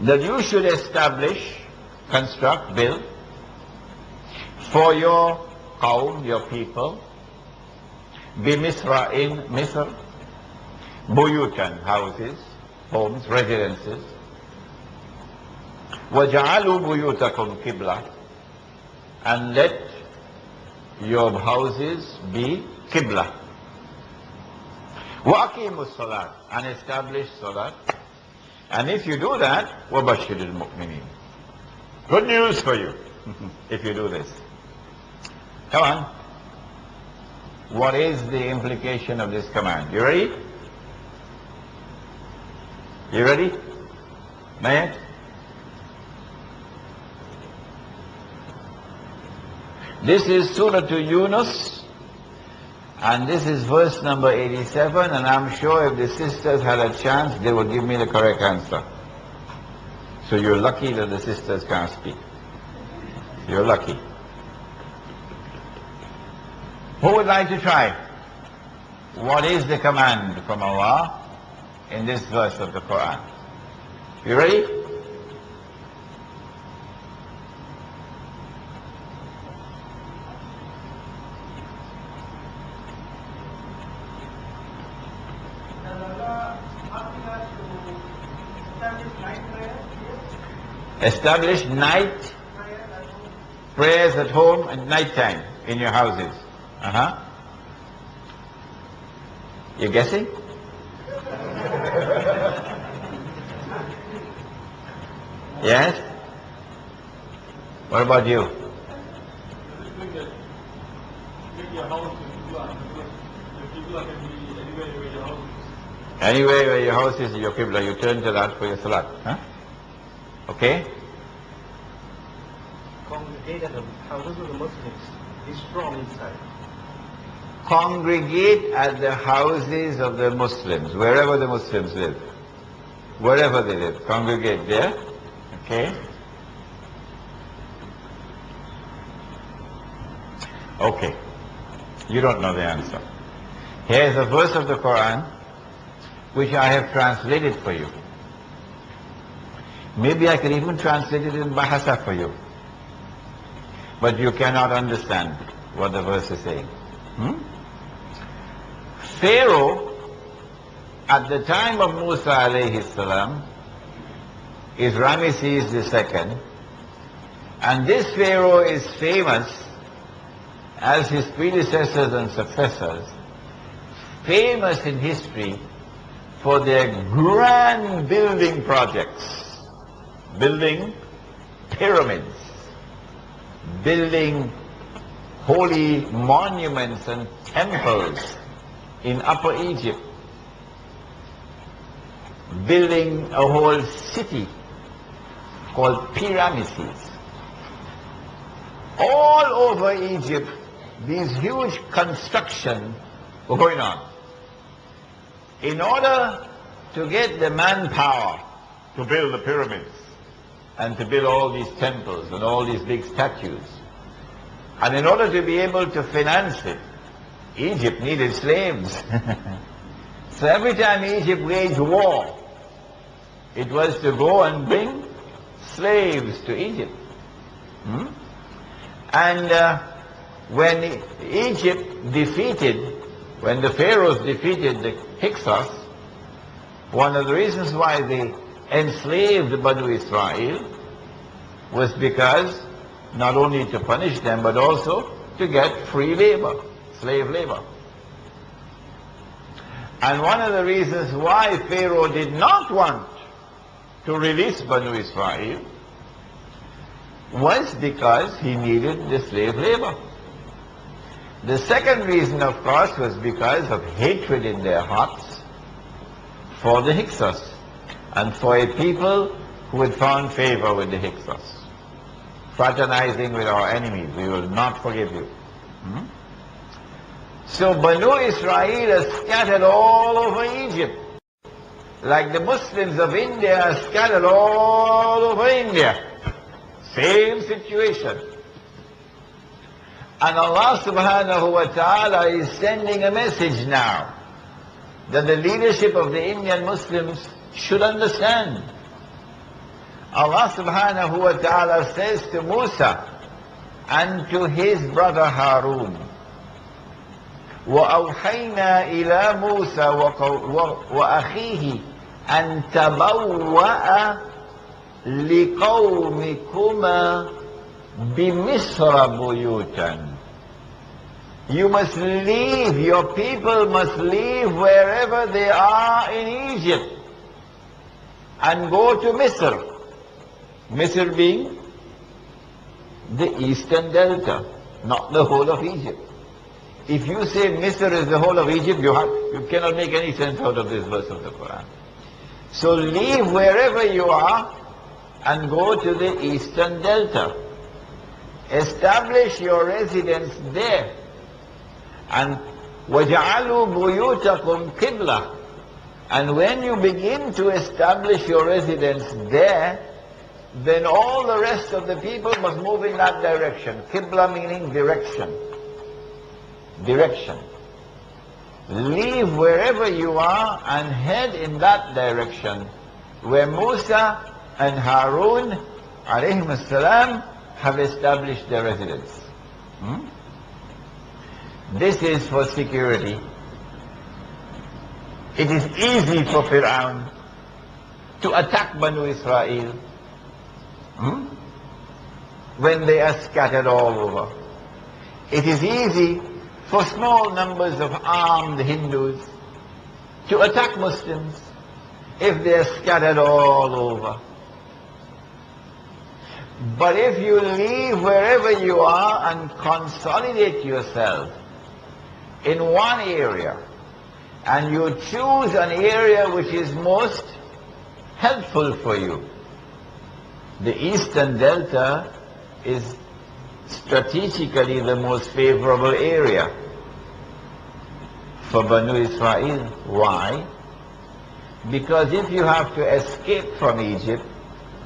Speaker 1: that you should establish, construct, build for your qawm, your people, Misra in Misr, buyutan, houses, homes, residences, وَجَعَلُوا بُيُوتَكُمْ قِبْلَةً, and let your houses be Qibla. وَأَقِيمُوا الصَّلَاةَ, and establish salat. And if you do that, وَبَشِّرِ الْمُؤْمِنِينَ. Good news for you if you do this. Come on. What is the implication of this command? You ready? You ready? Mayat? This is Surah to Yunus, and this is verse number 87, and I'm sure if the sisters had a chance, they would give me the correct answer. So you're lucky that the sisters can't speak. You're lucky. Who would like to try? What is the command from Allah in this verse of the Quran? You ready? Establish night prayers at home at night time in your houses. You're guessing? Yes? What about you? Anywhere where your house is your Qibla, you turn to that for your salat. Okay?
Speaker 2: Congregate at the houses of the Muslims is strong inside.
Speaker 1: Congregate at the houses of the Muslims, wherever the Muslims live. Wherever they live, congregate there. Okay? Okay. You don't know the answer. Here is a verse of the Quran which I have translated for you. Maybe I can even translate it in Bahasa for you. But you cannot understand what the verse is saying. Pharaoh, at the time of Musa alayhi salam, is Ramesses II. And this Pharaoh is famous, as his predecessors and successors, famous in history for their grand building projects, building pyramids, building holy monuments and temples in Upper Egypt, building a whole city called Ramesses. All over Egypt, these huge construction were going on. In order to get the manpower to build the pyramids and to build all these temples and all these big statues, and in order to be able to finance it, Egypt needed slaves. So every time Egypt waged war, it was to go and bring slaves to Egypt. And when Egypt defeated, when the pharaohs defeated the Hyksos, one of the reasons why they enslaved Banu Israel was because not only to punish them, but also to get free labor, slave labor. And one of the reasons why Pharaoh did not want to release Banu Israel was because he needed the slave labor. The second reason, of course, was because of hatred in their hearts for the Hyksos and for a people who had found favor with the Hyksos. Fraternizing with our enemies, we will not forgive you. So Banu Israel are scattered all over Egypt, like the Muslims of India are scattered all over India. Same situation. And Allah subhanahu wa ta'ala is sending a message now that the leadership of the Indian Muslims should understand. Allah subhanahu wa ta'ala says to Musa and to his brother Harun, وَأَوْحَيْنَا إِلَى مُوسَى وَأَخِيهِ أَن تَبَوَّأَ لِقَوْمِكُمَا بِمِصْرَ بُيُوتًا. You must leave, your people must leave wherever they are in Egypt and go to Misr. Misr being the eastern delta, not the whole of Egypt. If you say Misr is the whole of Egypt, you cannot make any sense out of this verse of the Quran. So leave wherever you are and go to the eastern delta. Establish your residence there. And وَجَعَلُوا بُيُوتَكُمْ قِبْلَةً. And when you begin to establish your residence there, then all the rest of the people must move in that direction. Qibla meaning direction. Direction. Leave wherever you are and head in that direction where Musa and Harun alayhim as-salam have established their residence. This is for security. It is easy for Fir'aun to attack Banu Israel when they are scattered all over. It is easy for small numbers of armed Hindus to attack Muslims if they are scattered all over. But if you leave wherever you are and consolidate yourself in one area, and you choose an area which is most helpful for you, the eastern delta is strategically the most favorable area for Banu Israel. Why? Because if you have to escape from Egypt,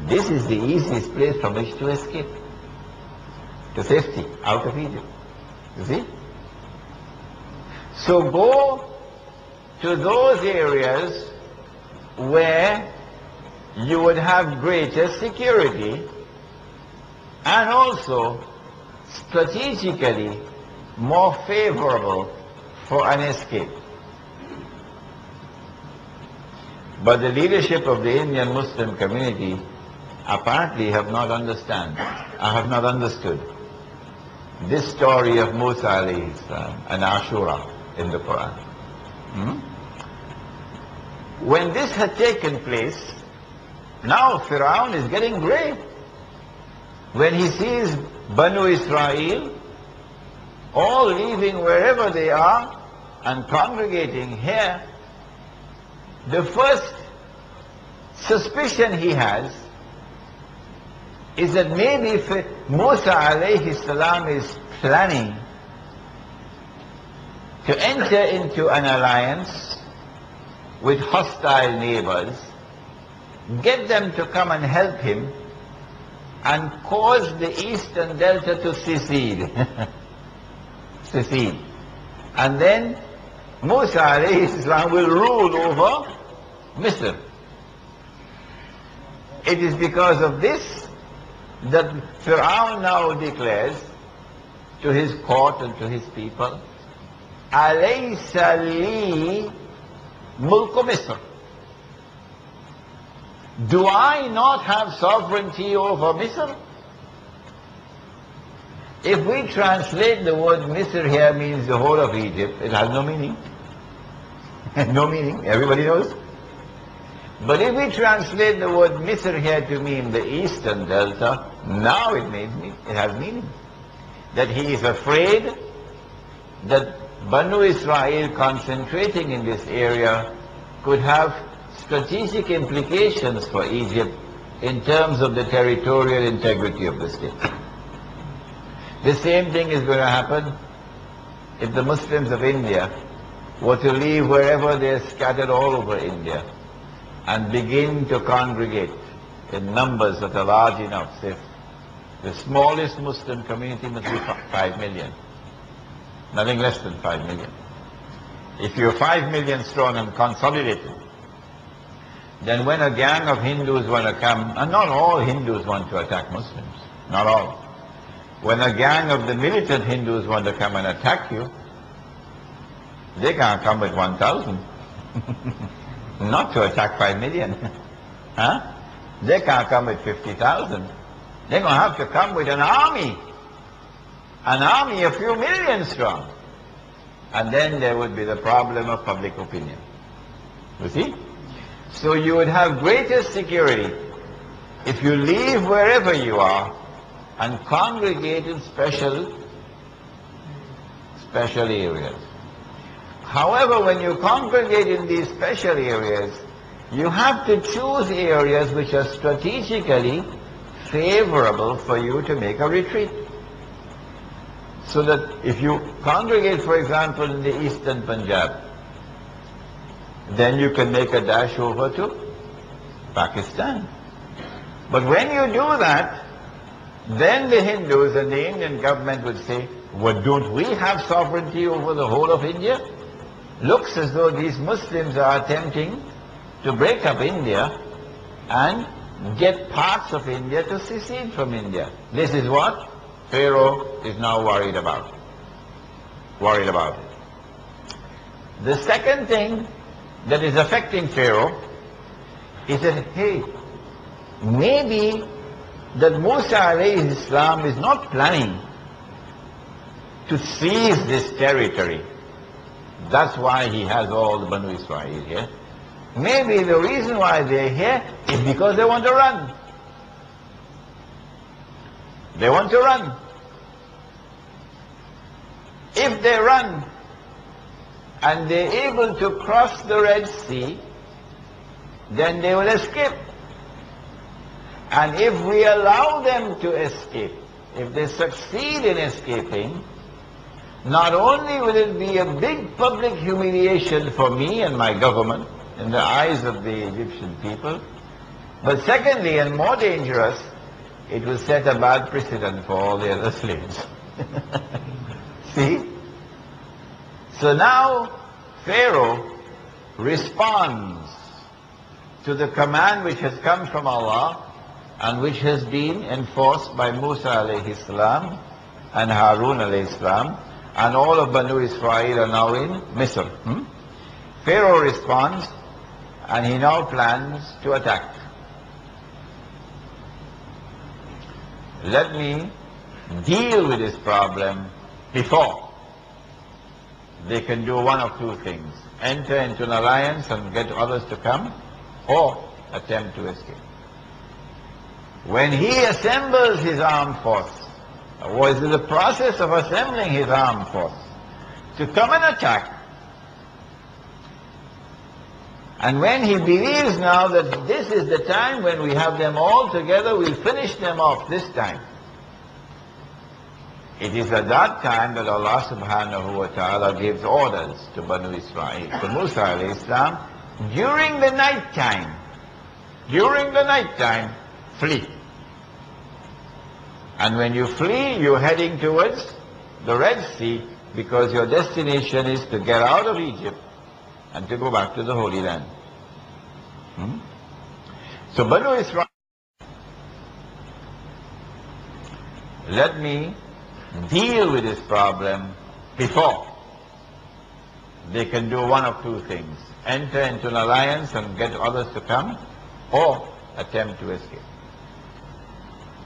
Speaker 1: this is the easiest place from which to escape to safety out of Egypt. You see? So go to those areas where you would have greater security and also strategically more favorable for an escape. But the leadership of the Indian Muslim community apparently have not understood this story of Musa alayhi salam and Ashura in the Quran. When this had taken place, now Fir'aun is getting grave. When he sees Banu Israel all leaving wherever they are and congregating here, the first suspicion he has is that maybe Musa alayhi salam is planning to enter into an alliance with hostile neighbors, get them to come and help him, and cause the eastern delta to secede. Secede. And then Musa alayhi salam will rule over Misr. It is because of this that Fir'aun now declares to his court and to his people, Alaysa li mulku Misr. Do I not have sovereignty over Misr? If we translate the word Misr here means the whole of Egypt, it has no meaning. No meaning, everybody knows. But if we translate the word Misr here to mean the eastern delta, now it has meaning. That he is afraid that Banu Israel concentrating in this area could have strategic implications for Egypt in terms of the territorial integrity of the state. The same thing is going to happen if the Muslims of India were to leave wherever they are scattered all over India and begin to congregate in numbers that are large enough. Say, the smallest Muslim community must be 5 million. Nothing less than 5 million. If you're 5 million strong and consolidated, then when a gang of Hindus want to come, and not all Hindus want to attack Muslims, not all. When a gang of the militant Hindus want to come and attack you, they can't come with 1,000. Not to attack 5 million. Huh? They can't come with 50,000. They're going to have to come with an army. An army a few million strong. And then there would be the problem of public opinion. You see? So you would have greater security if you leave wherever you are and congregate in special areas. However, when you congregate in these special areas, you have to choose areas which are strategically favorable for you to make a retreat. So that if you congregate, for example, in the eastern Punjab, then you can make a dash over to Pakistan. But when you do that, then the Hindus and the Indian government would say, well, don't we have sovereignty over the whole of India? Looks as though these Muslims are attempting to break up India and get parts of India to secede from India. This is what Pharaoh is now worried about. The second thing that is affecting Pharaoh is that, hey, maybe that Musa alayhi salam is not planning to seize this territory. That's why he has all the Banu Israel here. Maybe the reason why they're here is because they want to run. They want to run. If they run and they're able to cross the Red Sea, then they will escape. And if we allow them to escape, if they succeed in escaping, not only will it be a big public humiliation for me and my government in the eyes of the Egyptian people, but secondly, and more dangerous, it will set a bad precedent for all the other slaves. See? So now Pharaoh responds to the command which has come from Allah and which has been enforced by Musa alayhi salam and Harun alayhi salam, and all of Banu Israel are now in Misr. Pharaoh responds, and he now plans to attack. Let me deal with this problem before they can do one of two things: enter into an alliance and get others to come, or attempt to escape. When he assembles his armed force, or is in the process of assembling his armed force to come and attack, and when he believes now that this is the time when we have them all together, we'll finish them off this time, it is at that time that Allah subhanahu wa ta'ala gives orders to Banu Israel, to Musa alayhi salam, during the night time, flee. And when you flee, you're heading towards the Red Sea, because your destination is to get out of Egypt and to go back to the Holy Land. So Banu Israel, let me deal with this problem before they can do one of two things: enter into an alliance and get others to come, or attempt to escape.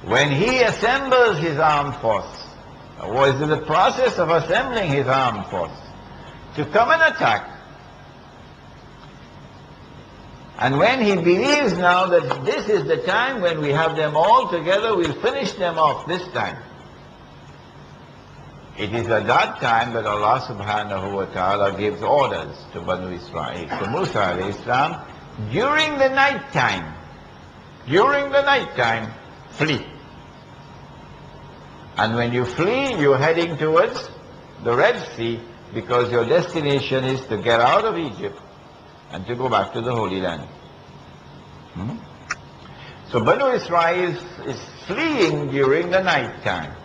Speaker 1: When he assembles his armed force, or is in the process of assembling his armed force to come and attack, and when he believes now that this is the time when we have them all together, we'll finish them off this time, it is at that time that Allah subhanahu wa ta'ala gives orders to Banu Israel, to Musa alayhi salam, during the night time, flee. And when you flee, you're heading towards the Red Sea, because your destination is to get out of Egypt and to go back to the Holy Land. So Banu Israel is fleeing during the night time.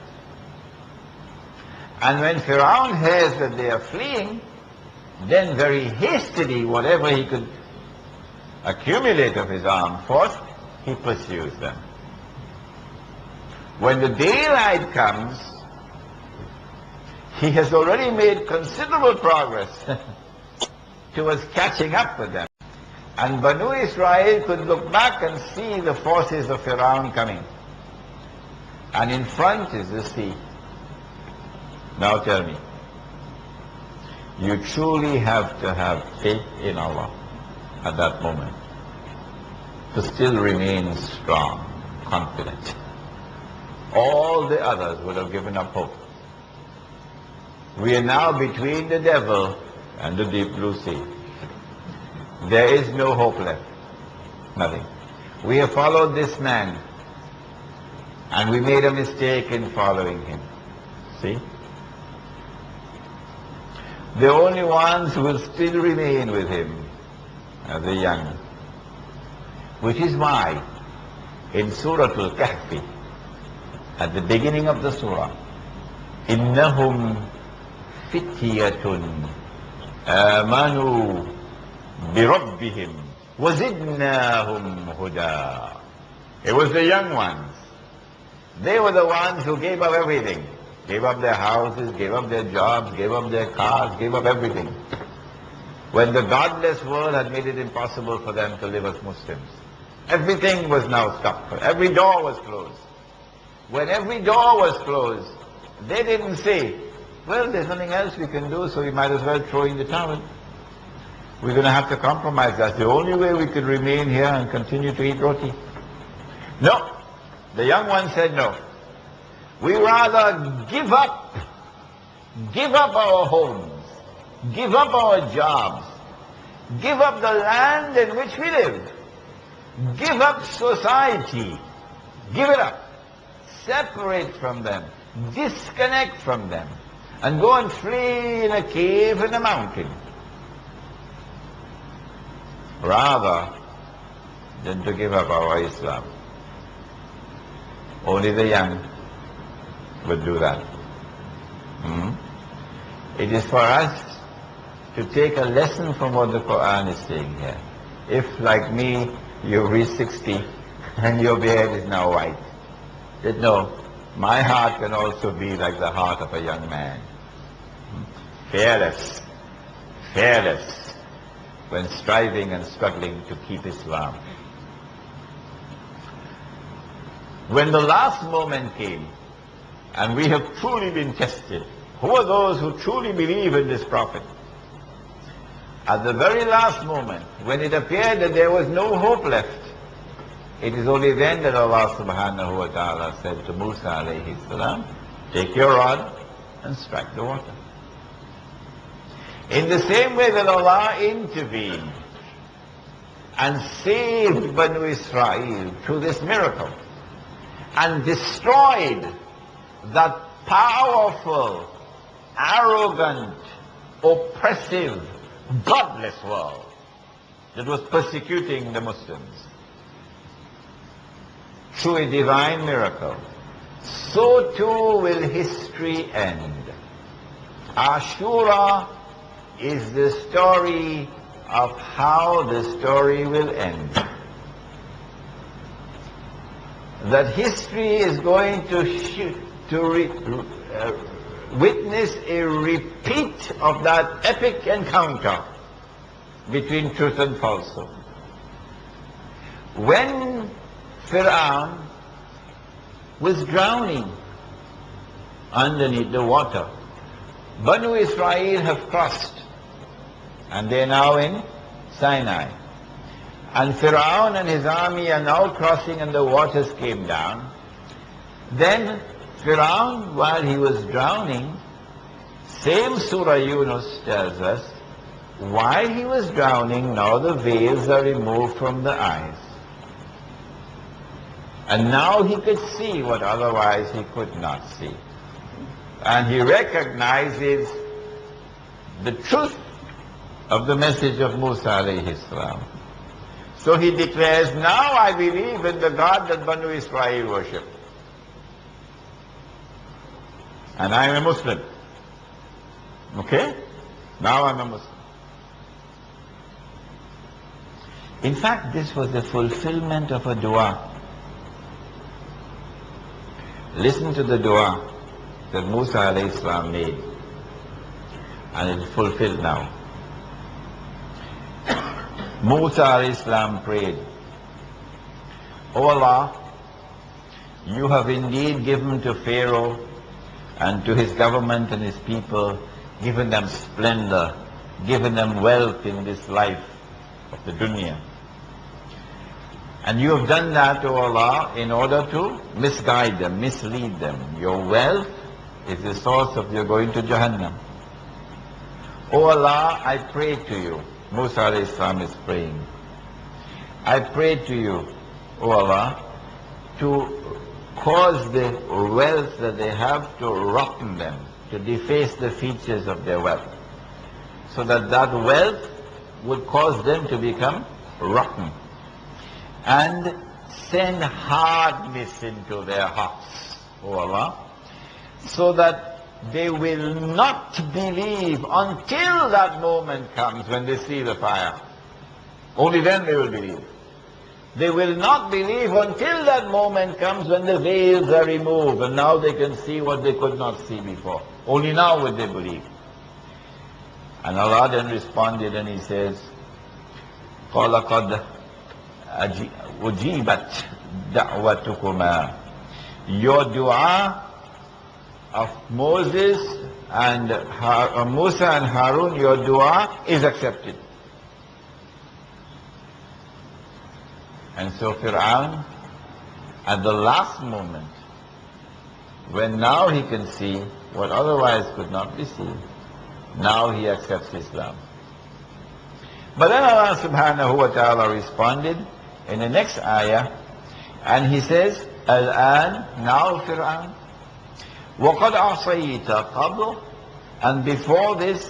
Speaker 1: And when Pharaoh hears that they are fleeing, then very hastily, whatever he could accumulate of his armed force, he pursues them. When the daylight comes, he has already made considerable progress towards catching up with them. And Banu Israel could look back and see the forces of Pharaoh coming. And in front is the sea. Now tell me, you truly have to have faith in Allah at that moment to still remain strong, confident. All the others would have given up hope. We are now between the devil and the deep blue sea. There is no hope left. Nothing. We have followed this man, and we made a mistake in following him. See? The only ones who will still remain with him are the young. Which is why in Surah Al-Kahfi, at the beginning of the surah, إِنَّهُمْ فِتْيَةٌ آمَنُوا بِرَبِّهِمْ وَزِدْنَاهُمْ هُدًى. It was the young ones. They were the ones who gave up everything. Gave up their houses, gave up their jobs, gave up their cars, gave up everything. When the godless world had made it impossible for them to live as Muslims. Everything was now stopped. Every door was closed. When every door was closed, they didn't say, well, there's nothing else we can do, so we might as well throw in the towel. We're going to have to compromise. That's the only way we could remain here and continue to eat roti. No. The young one said no. We rather give up our homes, give up our jobs, give up the land in which we live, give up society, give it up, separate from them, disconnect from them, and go and flee in a cave in a mountain, rather than to give up our Islam. Only the young would do that. It is for us to take a lesson from what the Quran is saying here. if, like me, you reach 60 and your beard is now white. That no, my heart can also be like the heart of a young man. Fearless, fearless, when striving and struggling to keep Islam. When the last moment came, and we have truly been tested, who are those who truly believe in this prophet? At the very last moment, when it appeared that there was no hope left, it is only then that Allah subhanahu wa ta'ala said to Musa alayhi salam, take your rod and strike the water. In the same way that Allah intervened and saved Banu Israel through this miracle and destroyed that powerful, arrogant, oppressive, godless world that was persecuting the Muslims through a divine miracle, so too will history end. Ashura is the story of how the story will end. That history is going to witness a repeat of that epic encounter between truth and falsehood. When Fir'aun was drowning underneath the water, Banu Israel have crossed, and they are now in Sinai. And Fir'aun and his army are now crossing, and the waters came down. Then Fir'aun, while he was drowning, same Surah Yunus tells us, while he was drowning, now the veils are removed from the eyes. And now he could see what otherwise he could not see. And he recognizes the truth of the message of Musa alayhi salam. So he declares, now I believe in the God that Banu Israel worship. And I am a Muslim. Okay? Now I'm a Muslim. In fact, this was the fulfillment of a dua. Listen to the dua that Musa alayhi salam made. And it is fulfilled now. Musa alayhi salam prayed, O Allah, you have indeed given to Pharaoh and to his government and his people, given them splendor, given them wealth in this life of the dunya. And you have done that, O Allah, in order to misguide them, mislead them. Your wealth is the source of your going to Jahannam. O Allah, I pray to you. Musa alayhi salam is praying. I pray to you, O Allah, to cause the wealth that they have to rotten them, to deface the features of their wealth, so that that wealth would cause them to become rotten, and send hardness into their hearts, O Allah, so that they will not believe until that moment comes when they see the fire. Only then they will believe. They will not believe until that moment comes when the veils are removed and now they can see what they could not see before. Only now would they believe. And Allah then responded and He says, قَالَ قَدْ أُجِيبَتْ دَعْوَتُكُمَا. Your dua of Moses and Musa and Harun, your dua is accepted. And so Fir'aun, at the last moment, when now he can see what otherwise could not be seen, now he accepts Islam. But then Allah subhanahu wa ta'ala responded in the next ayah, and He says, Al-an, now Fir'aun, وَقَدْ عَصَيْتَ قَبْلُ, and before this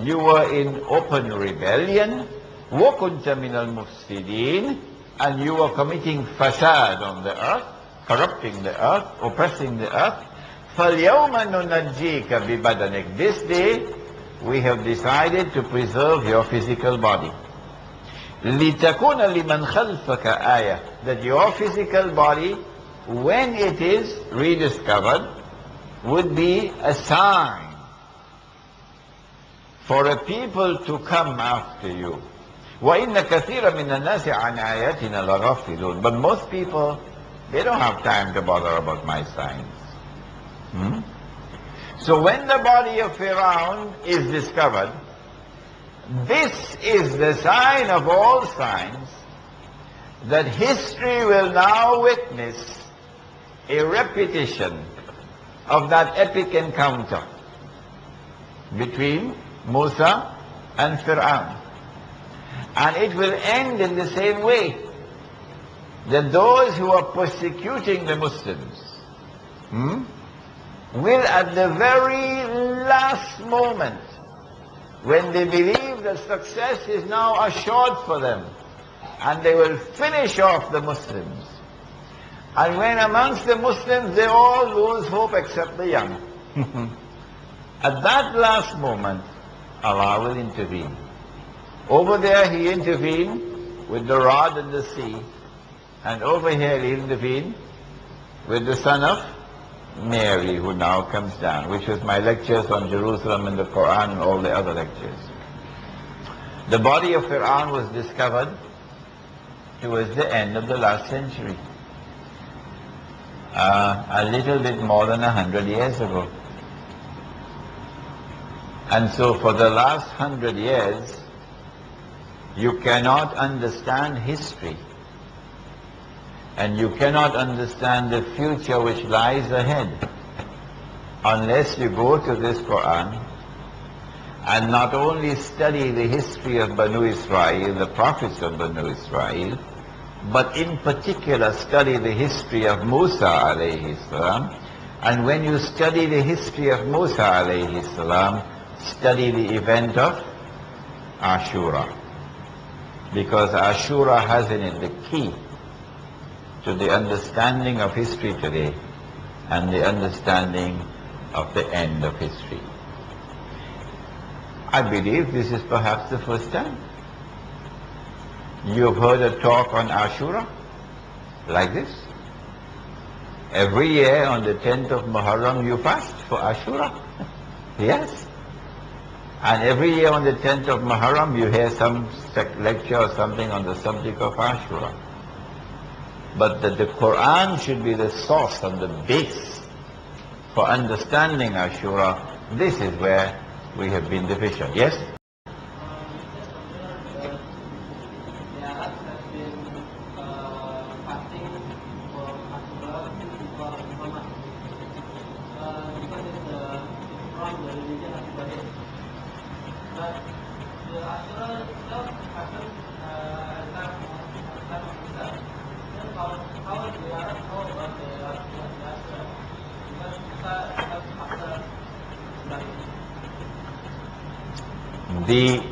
Speaker 1: you were in open rebellion, وَكُنْتَ مِنَ الْمُفْسِدِينَ, and you were committing fasad on the earth, corrupting the earth, oppressing the earth. فَالْيَوْمَ نُنَجِّيكَ بِبَدَنِكَ. This day we have decided to preserve your physical body. لِتَكُونَ لِمَنْ خَلْفَكَ آيَةً, that your physical body, when it is rediscovered, would be a sign for a people to come after you. وَإِنَّ كَثِيرًا مِنَ النَّاسِ عَنْ آيَاتِنَا لَغَافِلُونَ. But most people, they don't have time to bother about my signs. So when the body of Firaun is discovered, this is the sign of all signs that history will now witness a repetition of that epic encounter between Musa and Firaun. And it will end in the same way, that those who are persecuting the Muslims will at the very last moment, when they believe that success is now assured for them, and they will finish off the Muslims. And when amongst the Muslims they all lose hope except the young. At that last moment, Allah will intervene. Over there He intervened with the rod and the sea, and over here He intervened with the son of Mary, who now comes down, which was my lectures on Jerusalem and the Quran and all the other lectures. The body of Fir'aun was discovered towards the end of the last century, a little bit more than 100 years ago. And so for the last 100 years, you cannot understand history, and you cannot understand the future which lies ahead unless you go to this Quran and not only study the history of Banu Israel, the prophets of Banu Israel, but in particular study the history of Musa alayhi salam. And when you study the history of Musa alayhi salam, study the event of Ashura, because Ashura has in it the key to the understanding of history today and the understanding of the end of history. I believe this is perhaps the first time you have heard a talk on Ashura like this. Every year on the 10th of Muharram you fast for Ashura. Yes. And every year on the 10th of Muharram you hear some lecture or something on the subject of Ashura. But that the Quran should be the source and the base for understanding Ashura, this is where we have been deficient. Yes? The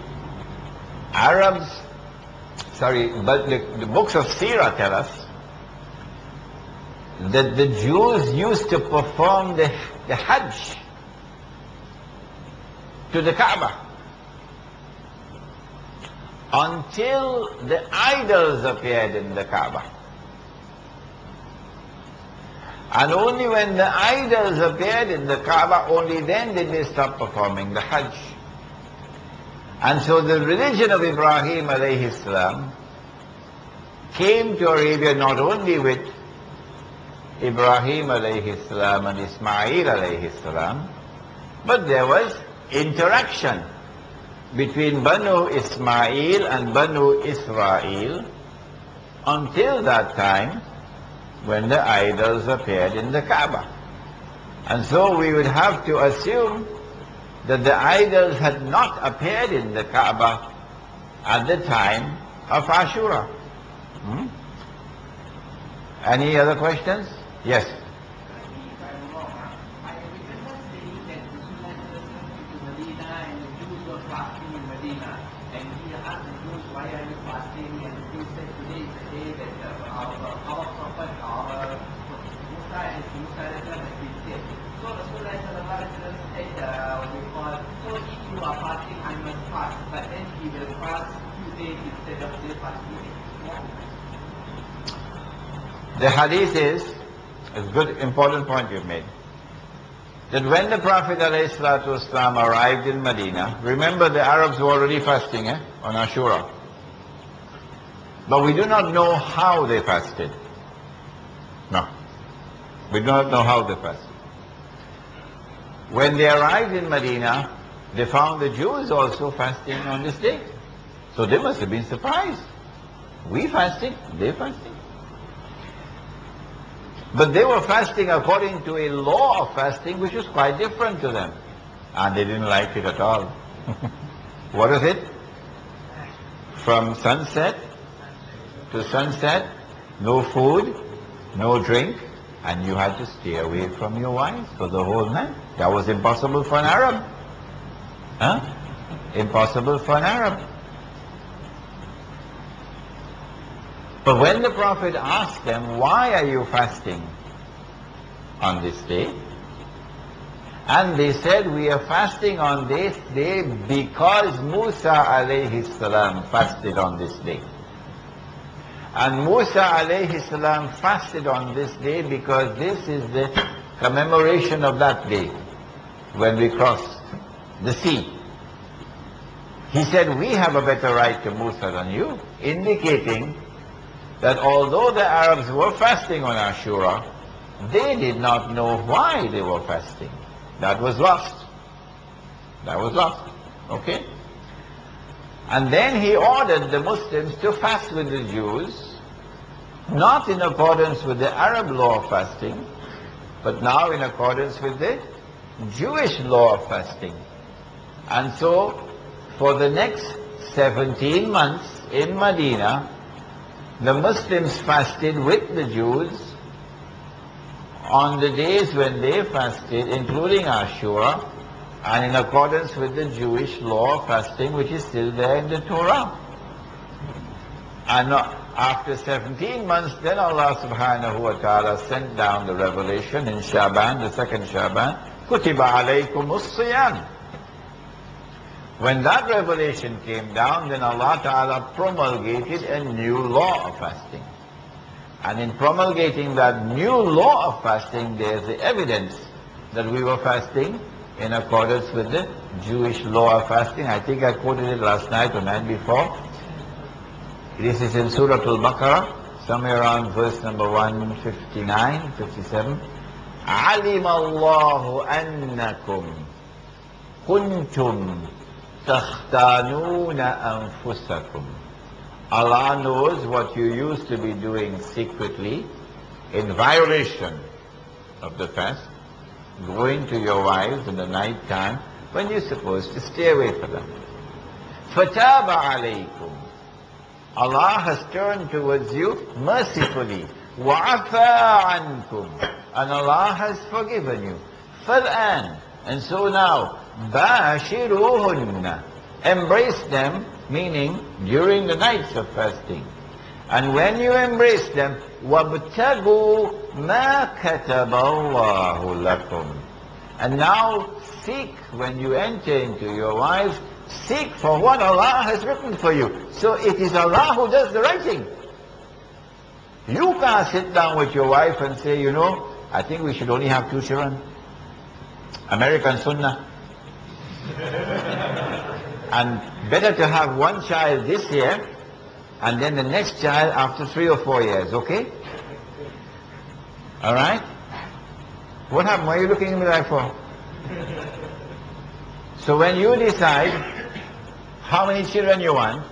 Speaker 1: Arabs, but the books of Sirah tell us that the Jews used to perform the Hajj to the Kaaba until the idols appeared in the Kaaba. And only when the idols appeared in the Kaaba, only then did they stop performing the Hajj. And so the religion of Ibrahim alayhi salam came to Arabia not only with Ibrahim alayhi salam and Ismail alayhi salam, but there was interaction between Banu Ismail and Banu Israel until that time when the idols appeared in the Kaaba. And so we would have to assume that the idols had not appeared in the Kaaba at the time of Ashura. Any other questions? Yes. The hadith is a good, important point you've made. That when the Prophet ﷺ arrived in Medina, remember the Arabs were already fasting on Ashura. But we do not know how they fasted. No. We do not know how they fasted. When they arrived in Medina, they found the Jews also fasting on this day. So they must have been surprised. We fasting, they fasting. But they were fasting according to a law of fasting which was quite different to them. And they didn't like it at all. What is it? From sunset to sunset, no food, no drink, and you had to stay away from your wives for the whole night. That was impossible for an Arab. Huh? Impossible for an Arab. But when the Prophet asked them, why are you fasting on this day? And they said, we are fasting on this day because Musa alayhi salam fasted on this day. And Musa alayhi salam fasted on this day because this is the commemoration of that day when we crossed the sea. He said, we have a better right to Musa than you, indicating that although the Arabs were fasting on Ashura, they did not know why they were fasting. That was lost. That was lost. Okay? And then he ordered the Muslims to fast with the Jews, not in accordance with the Arab law of fasting, but now in accordance with the Jewish law of fasting. And so, for the next 17 months in Medina, the Muslims fasted with the Jews on the days when they fasted, including Ashura, and in accordance with the Jewish law of fasting, which is still there in the Torah. And after 17 months, then Allah subhanahu wa ta'ala sent down the revelation in Shaban, the second Shaban, Kutiba alaykumus siyam. When that revelation came down, then Allah Ta'ala promulgated a new law of fasting. And in promulgating that new law of fasting, there's the evidence that we were fasting in accordance with the Jewish law of fasting. I think I quoted it last night or night before. This is in Surah Al-Baqarah, somewhere around verse number 159, 57. عَلِمَ اللَّهُ أَنَّكُمْ كُنْتُمْ تَخْتَانُونَ أَنفُسَكُمْ. Allah knows what you used to be doing secretly in violation of the fast, going to your wives in the night time when you're supposed to stay away from them. فَتَابَ عَلَيْكُمْ. Allah has turned towards you mercifully. وَعَفَى عَنْكُمْ. And Allah has forgiven you. فَالْآنَ. And so now, بَاشِرُوهُنَّ. Embrace them, meaning during the nights of fasting. And when you embrace them, وَابْتَغُوا مَا كَتَبَ اللَّهُ لَكُمْ. And now seek, when you enter into your wives, seek for what Allah has written for you. So it is Allah who does the writing. You can't sit down with your wife and say, you know, I think we should only have 2 children. American Sunnah. And better to have 1 child this year and then the next child after 3 or 4 years, okay? Alright? What happened? What are you looking at me like for? So when you decide how many children you want,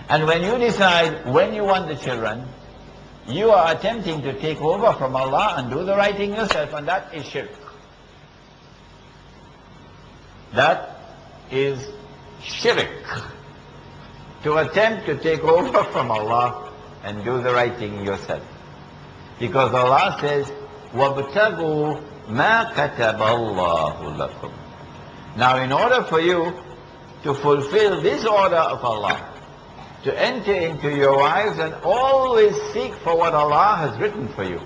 Speaker 1: and when you decide when you want the children, you are attempting to take over from Allah and do the right thing yourself, and that is shirk. That is shirk. To attempt to take over from Allah and do the right thing yourself. Because Allah says, وَابْتَغُوا مَا كَتَبَ اللَّهُ لَكُمْ. Now in order for you to fulfill this order of Allah, to enter into your wives and always seek for what Allah has written for you,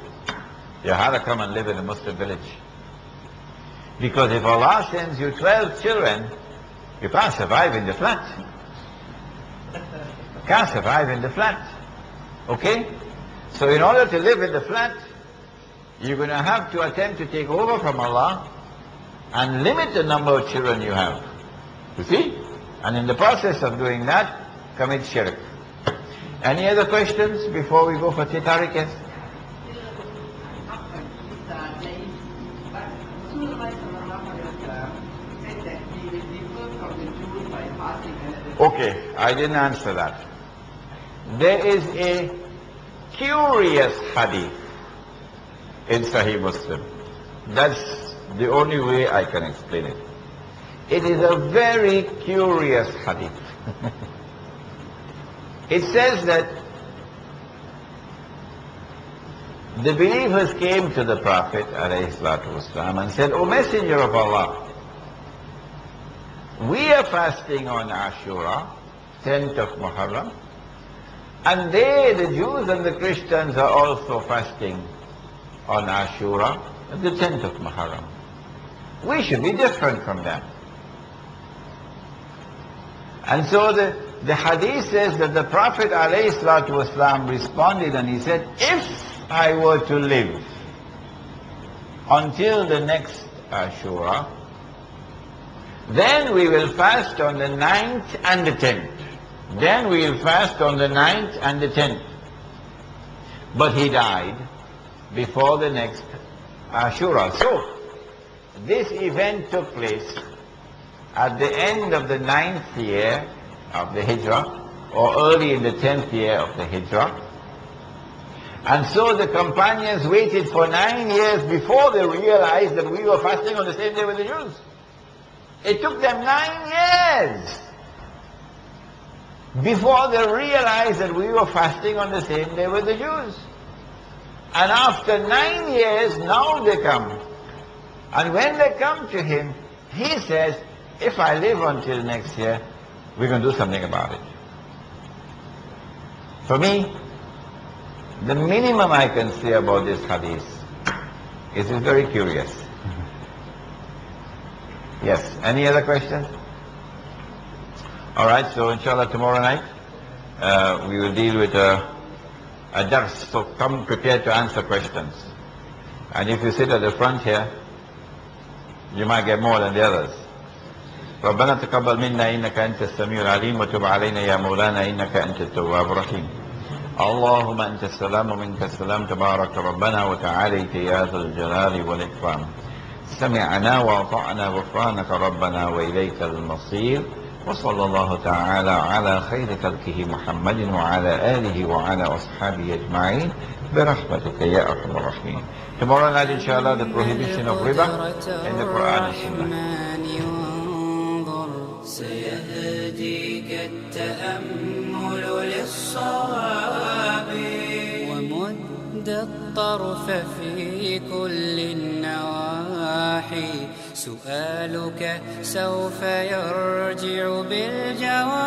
Speaker 1: you have to come and live in a Muslim village. Because if Allah sends you 12 children, you can't survive in the flat. Can't survive in the flat. Okay? So in order to live in the flat, you're going to have to attempt to take over from Allah and limit the number of children you have. You see? And in the process of doing that, commit shirk. Any other questions before we go for Titarikas? Okay, I didn't answer that. There is a curious hadith in Sahih Muslim. That's the only way I can explain it. It is a very curious hadith. It says that the believers came to the Prophet ﷺ and said, O Messenger of Allah, we are fasting on Ashura, 10th of Muharram, and they, the Jews and the Christians, are also fasting on Ashura, the 10th of Muharram. We should be different from them. And so the hadith says that the Prophet ﷺ responded and he said, if I were to live until the next Ashura, then we will fast on the 9th and the 10th. Then we will fast on the 9th and the 10th. But he died before the next Ashura. So, this event took place at the end of the 9th year of the Hijrah, or early in the 10th year of the Hijrah. And so the companions waited for 9 years before they realized that we were fasting on the same day with the Jews. It took them 9 years before they realized that we were fasting on the same day with the Jews. And after 9 years, now they come. And when they come to him, he says, if I live until next year, we're going to do something about it. For me, the minimum I can say about this hadith is it's very curious. Yes, any other questions? Alright, so inshallah tomorrow night we will deal with a dars, so come prepared to answer questions. And if you sit at the front here, you might get more than the others. ربنا تقبل منا إنك أنت السميع العليم وتب علينا يا مولانا إنك أنت التواب الرحيم. اللهم أنت السلام ومنك السلام تبارك ربنا وتعاليت يا ذا الجلال والإكرام. سمعنا وأطعنا غفرانك ربنا وإليك المصير. وصلى الله تعالى على خير خلقه محمد وعلى آله وعلى أصحابه أجمعين برحمتك يا أرحم الراحمين. Tomorrow night inshallah the prohibition of riba in the Quran and Sunnah.
Speaker 3: سيهديك التأمل للصواب ومد الطرف في كل النواحي سؤالك سوف يرجع بالجواب.